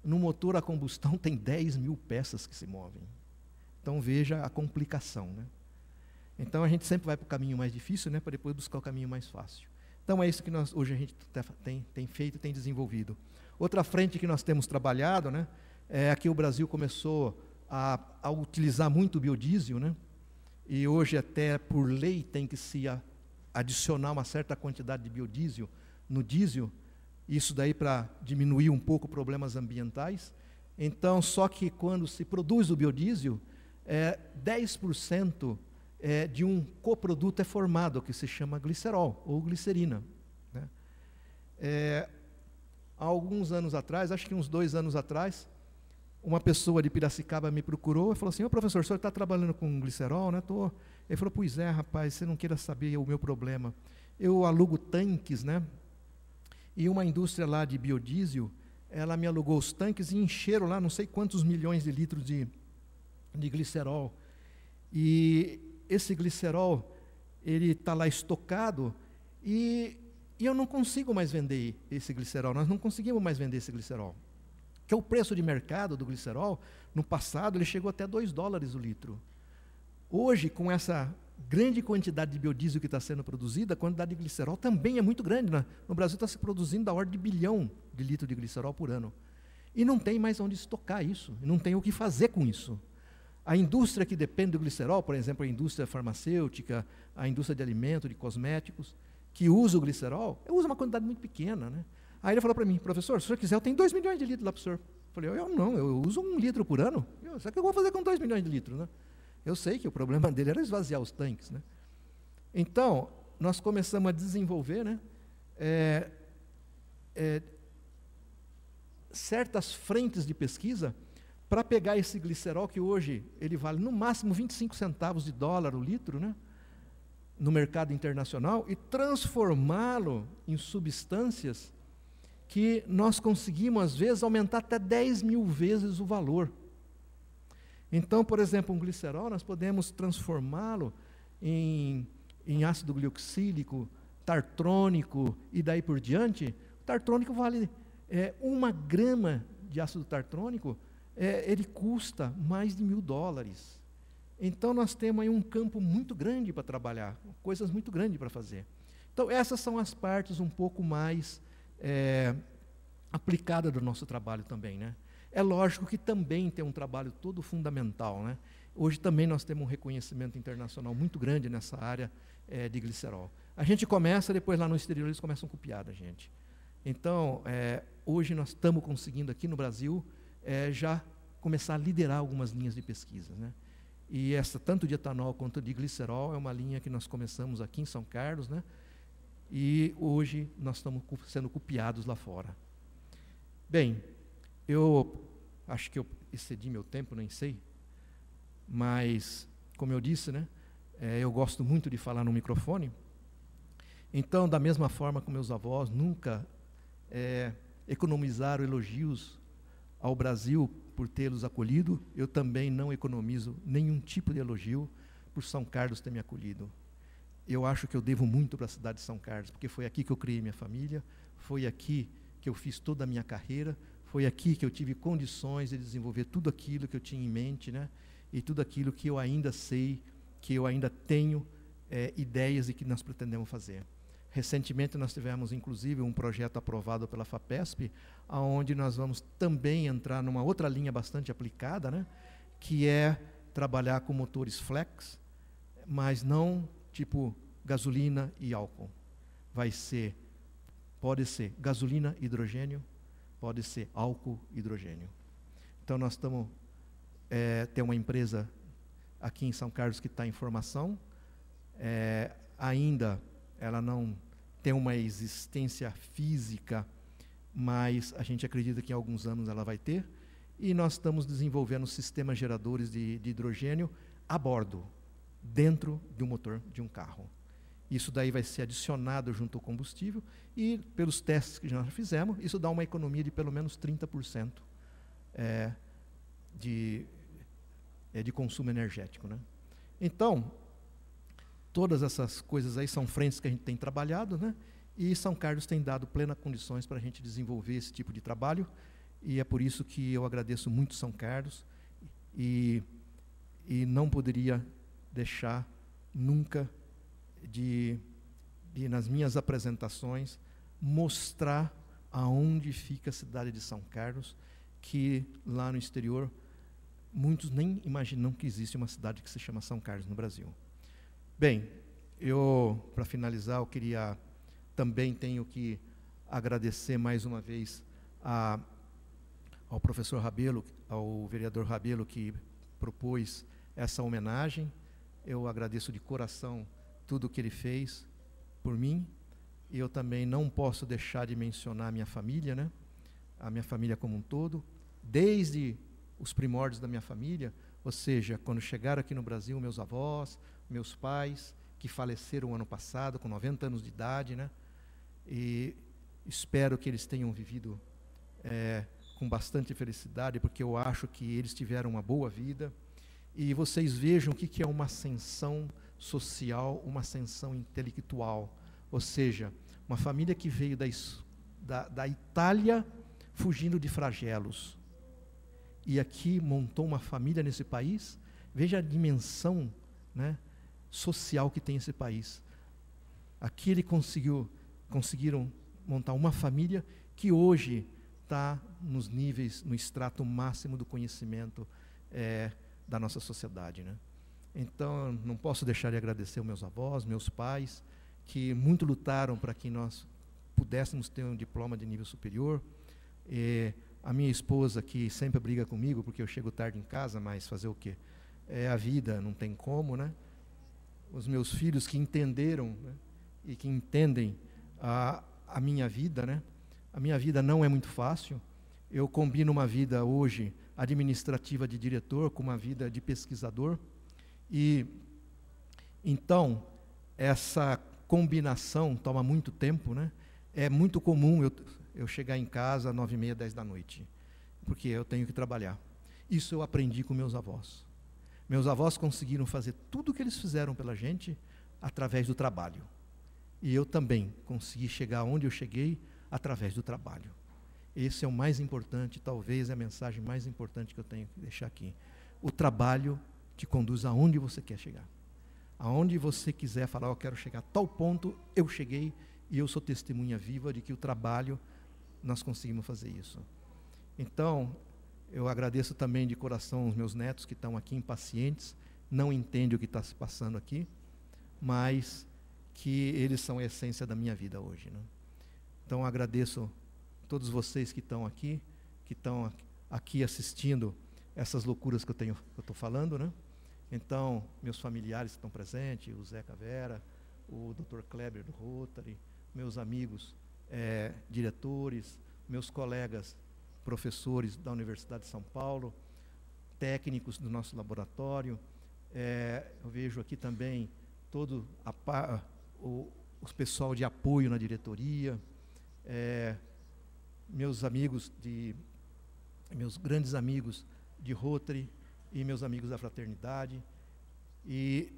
Speaker 12: No motor a combustão tem 10.000 peças que se movem. Então veja a complicação, né? Então a gente sempre vai para o caminho mais difícil, né, para depois buscar o caminho mais fácil. Então é isso que hoje a gente tem feito, tem desenvolvido. Outra frente que nós temos trabalhado, né, é que o Brasil começou a utilizar muito o biodiesel, né? E hoje até por lei tem que se adicionar uma certa quantidade de biodiesel no diesel, isso daí para diminuir um pouco problemas ambientais. Então, só que quando se produz o biodiesel, 10% de um coproduto é formado, que se chama glicerol ou glicerina, né? Há alguns anos atrás, acho que uns 2 anos atrás, uma pessoa de Piracicaba me procurou e falou assim: ô professor, o senhor está trabalhando com glicerol, né? Tô. Ele falou: pois é, rapaz, você não queira saber o meu problema. Eu alugo tanques, né? E uma indústria lá de biodiesel, ela me alugou os tanques e encheram lá não sei quantos milhões de litros de glicerol. E esse glicerol, ele está lá estocado e eu não consigo mais vender esse glicerol. Nós não conseguimos mais vender esse glicerol. Que é o preço de mercado do glicerol, no passado ele chegou até $2 o litro. Hoje, com essa grande quantidade de biodiesel que está sendo produzida, a quantidade de glicerol também é muito grande, né? No Brasil está se produzindo da ordem de 1 bilhão de litros de glicerol por ano. E não tem mais onde estocar isso, não tem o que fazer com isso. A indústria que depende do glicerol, por exemplo, a indústria farmacêutica, a indústria de alimentos, de cosméticos, que usa o glicerol, usa uma quantidade muito pequena, né? Aí ele falou para mim: professor, se o senhor quiser, eu tenho 2 milhões de litros lá para o senhor. Eu falei: eu não, eu uso 1 litro por ano. Só que eu vou fazer com 2 milhões de litros, né? Eu sei que o problema dele era esvaziar os tanques, né? Então, nós começamos a desenvolver, né, certas frentes de pesquisa para pegar esse glicerol, que hoje ele vale no máximo 25 centavos de dólar o litro, né, no mercado internacional, e transformá-lo em substâncias que nós conseguimos, às vezes, aumentar até 10.000 vezes o valor. Então, por exemplo, um glicerol, nós podemos transformá-lo em ácido glioxílico, tartrônico e daí por diante. O tartrônico vale 1 grama de ácido tartrônico, ele custa mais de $1.000. Então, nós temos aí um campo muito grande para trabalhar, coisas muito grandes para fazer. Então, essas são as partes um pouco mais aplicadas do nosso trabalho também, né? É lógico que também tem um trabalho todo fundamental, né? Hoje também nós temos um reconhecimento internacional muito grande nessa área de glicerol. A gente começa, depois lá no exterior eles começam a copiar da gente. Então, hoje nós estamos conseguindo aqui no Brasil já começar a liderar algumas linhas de pesquisa, né? E essa, tanto de etanol quanto de glicerol, é uma linha que nós começamos aqui em São Carlos, né? E hoje nós estamos sendo copiados lá fora. Bem, eu acho que eu excedi meu tempo, nem sei, mas, como eu disse, né, eu gosto muito de falar no microfone. Então, da mesma forma que meus avós nunca economizaram elogios ao Brasil por tê-los acolhido, eu também não economizo nenhum tipo de elogio por São Carlos ter me acolhido. Eu acho que eu devo muito para a cidade de São Carlos, porque foi aqui que eu criei minha família, foi aqui que eu fiz toda a minha carreira, foi aqui que eu tive condições de desenvolver tudo aquilo que eu tinha em mente, né? E tudo aquilo que eu ainda sei, que eu ainda tenho ideias de que nós pretendemos fazer. Recentemente nós tivemos, inclusive, um projeto aprovado pela FAPESP, onde nós vamos também entrar numa outra linha bastante aplicada, né? Que é trabalhar com motores flex, mas não tipo gasolina e álcool. Pode ser gasolina, hidrogênio, pode ser álcool, hidrogênio. Então nós estamos tem uma empresa aqui em São Carlos que está em formação, ainda ela não tem uma existência física, mas a gente acredita que em alguns anos ela vai ter, e nós estamos desenvolvendo sistemas geradores de hidrogênio a bordo, dentro do motor de um carro. Isso daí vai ser adicionado junto ao combustível, e pelos testes que nós fizemos, isso dá uma economia de pelo menos 30% de consumo energético, né? Então, todas essas coisas aí são frentes que a gente tem trabalhado, né? E São Carlos tem dado plenas condições para a gente desenvolver esse tipo de trabalho, e é por isso que eu agradeço muito São Carlos, e não poderia deixar nunca de nas minhas apresentações, mostrar aonde fica a cidade de São Carlos, que lá no exterior, muitos nem imaginam que existe uma cidade que se chama São Carlos no Brasil. Bem, para finalizar, eu também tenho que agradecer mais uma vez ao professor Rabelo, ao vereador Rabelo, que propôs essa homenagem. Eu agradeço de coração tudo o que ele fez por mim, e eu também não posso deixar de mencionar a minha família, né? A minha família como um todo, desde os primórdios da minha família, ou seja, quando chegaram aqui no Brasil, meus avós, meus pais, que faleceram ano passado, com 90 anos de idade, né? E espero que eles tenham vivido com bastante felicidade, porque eu acho que eles tiveram uma boa vida. E vocês vejam o que é uma ascensão social, uma ascensão intelectual. Ou seja, uma família que veio da Itália fugindo de flagelos, e aqui montou uma família nesse país. Veja a dimensão, né, social que tem esse país. Aqui conseguiram montar uma família que hoje está nos níveis, no extrato máximo do conhecimento da nossa sociedade, né? Então, não posso deixar de agradecer aos meus avós, meus pais, que muito lutaram para que nós pudéssemos ter um diploma de nível superior. A minha esposa, que sempre briga comigo, porque eu chego tarde em casa, mas fazer o quê? É a vida, não tem como, né? Os meus filhos que entenderam, né, e que entendem a minha vida, né? A minha vida não é muito fácil. Eu combino uma vida hoje administrativa de diretor com uma vida de pesquisador. E então essa combinação toma muito tempo, né? É muito comum eu chegar em casa às 9h30, 10 da noite, porque eu tenho que trabalhar. Isso eu aprendi com meus avós. Meus avós conseguiram fazer tudo o que eles fizeram pela gente através do trabalho. E eu também consegui chegar onde eu cheguei através do trabalho. Esse é o mais importante, talvez é a mensagem mais importante que eu tenho que deixar aqui. O trabalho te conduz aonde você quer chegar. Aonde você quiser falar, eu quero chegar a tal ponto, eu cheguei, e eu sou testemunha viva de que o trabalho, nós conseguimos fazer isso. Então, eu agradeço também de coração os meus netos que estão aqui impacientes, não entendem o que está se passando aqui, mas que eles são a essência da minha vida hoje, né? Então, agradeço todos vocês que estão aqui assistindo essas loucuras que eu estou falando, né? Então, meus familiares que estão presentes, o Zeca Vera, o Dr. Kleber do Rotary, meus amigos diretores, meus colegas professores da Universidade de São Paulo, técnicos do nosso laboratório. Eu vejo aqui também todo os pessoal de apoio na diretoria, meus grandes amigos de Rotary e meus amigos da fraternidade. E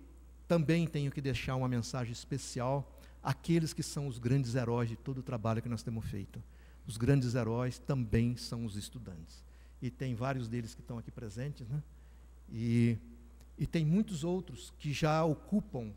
Speaker 12: também tenho que deixar uma mensagem especial àqueles que são os grandes heróis de todo o trabalho que nós temos feito. Os grandes heróis também são os estudantes. E tem vários deles que estão aqui presentes, né? E tem muitos outros que já ocupam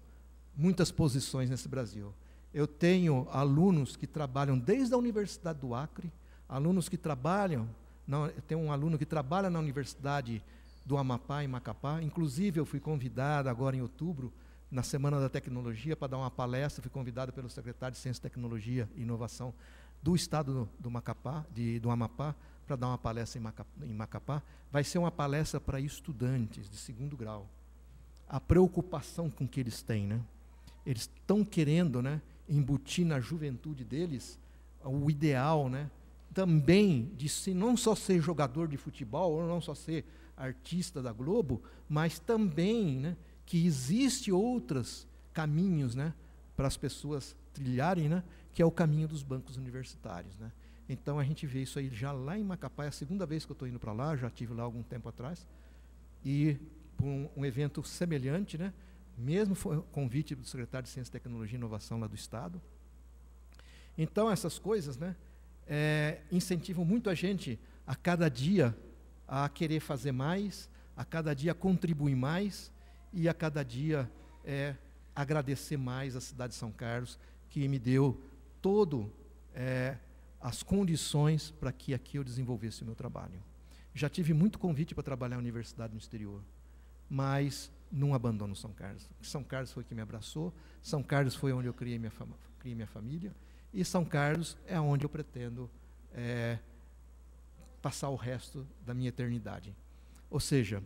Speaker 12: muitas posições nesse Brasil. Eu tenho alunos que trabalham desde a Universidade do Acre, alunos que trabalham, eu tenho um aluno que trabalha na Universidade do Amapá, em Macapá. Inclusive, eu fui convidado agora em outubro, na Semana da Tecnologia, para dar uma palestra. Fui convidado pelo secretário de Ciência, Tecnologia e Inovação do estado do Amapá, para dar uma palestra em Macapá. Vai ser uma palestra para estudantes de 2º grau. A preocupação com que eles têm, né? Eles estão querendo, né, embutir na juventude deles o ideal, né, também de não só ser jogador de futebol, ou não só ser artista da Globo, mas também, né, que existe outros caminhos, né, para as pessoas trilharem, né, que é o caminho dos bancos universitários, né. Então a gente vê isso aí já lá em Macapá. É a 2ª vez que eu estou indo para lá, já estive lá algum tempo atrás, e por um evento semelhante, né, mesmo foi convite do secretário de Ciência, Tecnologia e Inovação lá do estado. Então essas coisas, né, incentivam muito a gente a cada dia a querer fazer mais, a cada dia contribuir mais e a cada dia agradecer mais a cidade de São Carlos, que me deu as condições para que aqui eu desenvolvesse o meu trabalho. Já tive muito convite para trabalhar na universidade no exterior, mas não abandono São Carlos. São Carlos foi que me abraçou, São Carlos foi onde eu criei minha família, e São Carlos é onde eu pretendo passar o resto da minha eternidade. Ou seja,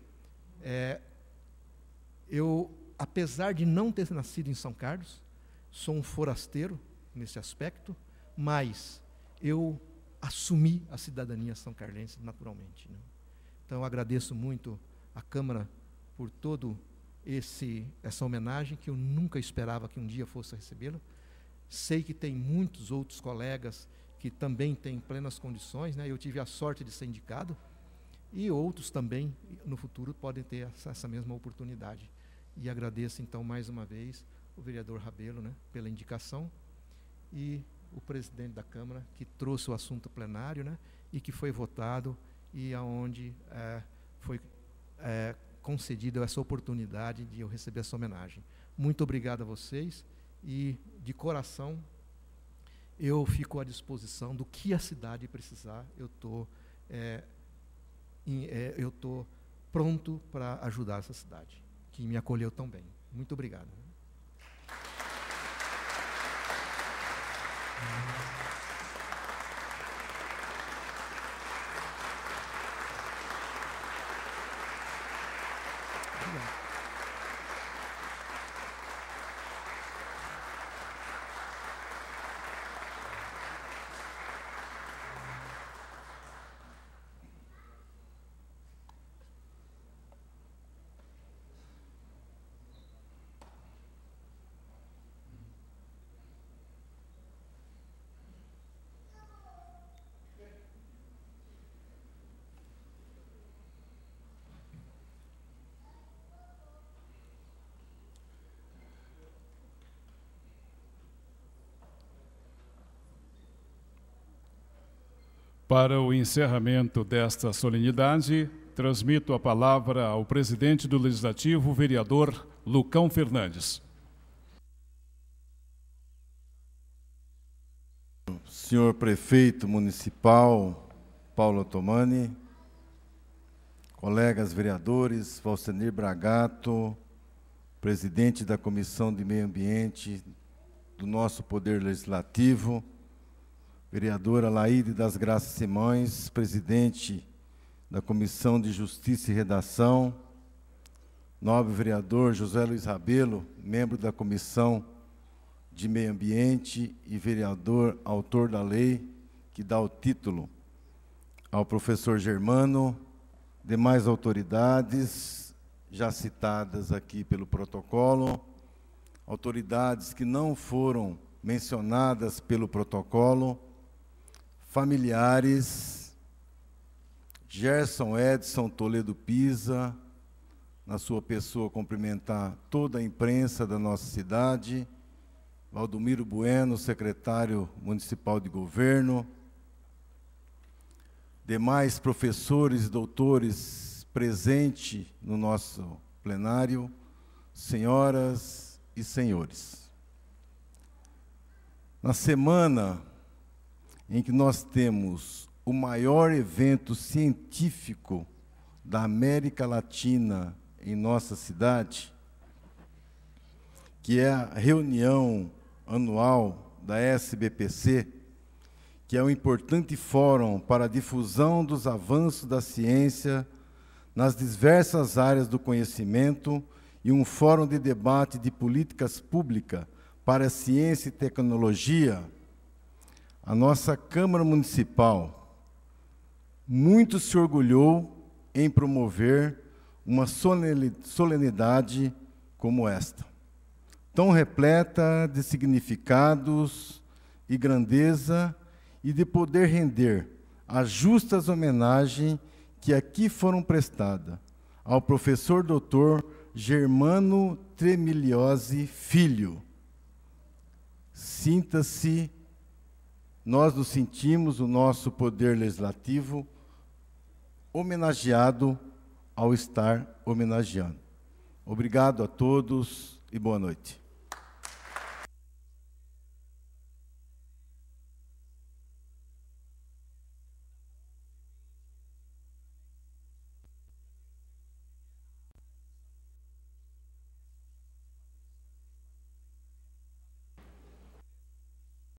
Speaker 12: eu, apesar de não ter nascido em São Carlos, sou um forasteiro nesse aspecto, mas eu assumi a cidadania são-carlense naturalmente, né? Então eu agradeço muito a Câmara por todo essa homenagem, que eu nunca esperava que um dia fosse recebê-la. Sei que tem muitos outros colegas que também têm plenas condições, né? Eu tive a sorte de ser indicado, e outros também no futuro podem ter essa mesma oportunidade. E agradeço então mais uma vez o vereador Rabelo, né, pela indicação, e o presidente da Câmara, que trouxe o assunto plenário, né, e que foi votado, e aonde foi concedida essa oportunidade de eu receber essa homenagem. Muito obrigado a vocês, e de coração eu fico à disposição do que a cidade precisar. Eu estou pronto para ajudar essa cidade, que me acolheu tão bem. Muito obrigado.
Speaker 1: Para o encerramento desta solenidade, transmito a palavra ao presidente do Legislativo, vereador Lucão Fernandes.
Speaker 3: Senhor Prefeito Municipal Paulo Otomani, colegas vereadores, Valcenir Bragato, presidente da Comissão de Meio Ambiente do nosso Poder Legislativo, vereadora Laíde das Graças Simões, presidente da Comissão de Justiça e Redação, nobre vereador José Luiz Rabelo, membro da Comissão de Meio Ambiente e vereador autor da lei que dá o título ao professor Germano, demais autoridades já citadas aqui pelo protocolo, autoridades que não foram mencionadas pelo protocolo, familiares, Gerson Edson Toledo Pisa, na sua pessoa cumprimentar toda a imprensa da nossa cidade, Valdomiro Bueno, secretário municipal de governo, demais professores e doutores presentes no nosso plenário, senhoras e senhores. Na semana em que nós temos o maior evento científico da América Latina em nossa cidade, que é a reunião anual da SBPC, que é um importante fórum para a difusão dos avanços da ciência nas diversas áreas do conhecimento e um fórum de debate de políticas públicas para a ciência e tecnologia, a nossa Câmara Municipal muito se orgulhou em promover uma solenidade como esta, tão repleta de significados e grandeza, e de poder render as justas homenagens que aqui foram prestadas ao professor doutor Germano Tremiliosi Filho. Sinta-se, nós nos sentimos, o nosso poder legislativo, homenageado ao estar homenageando. Obrigado a todos e boa noite.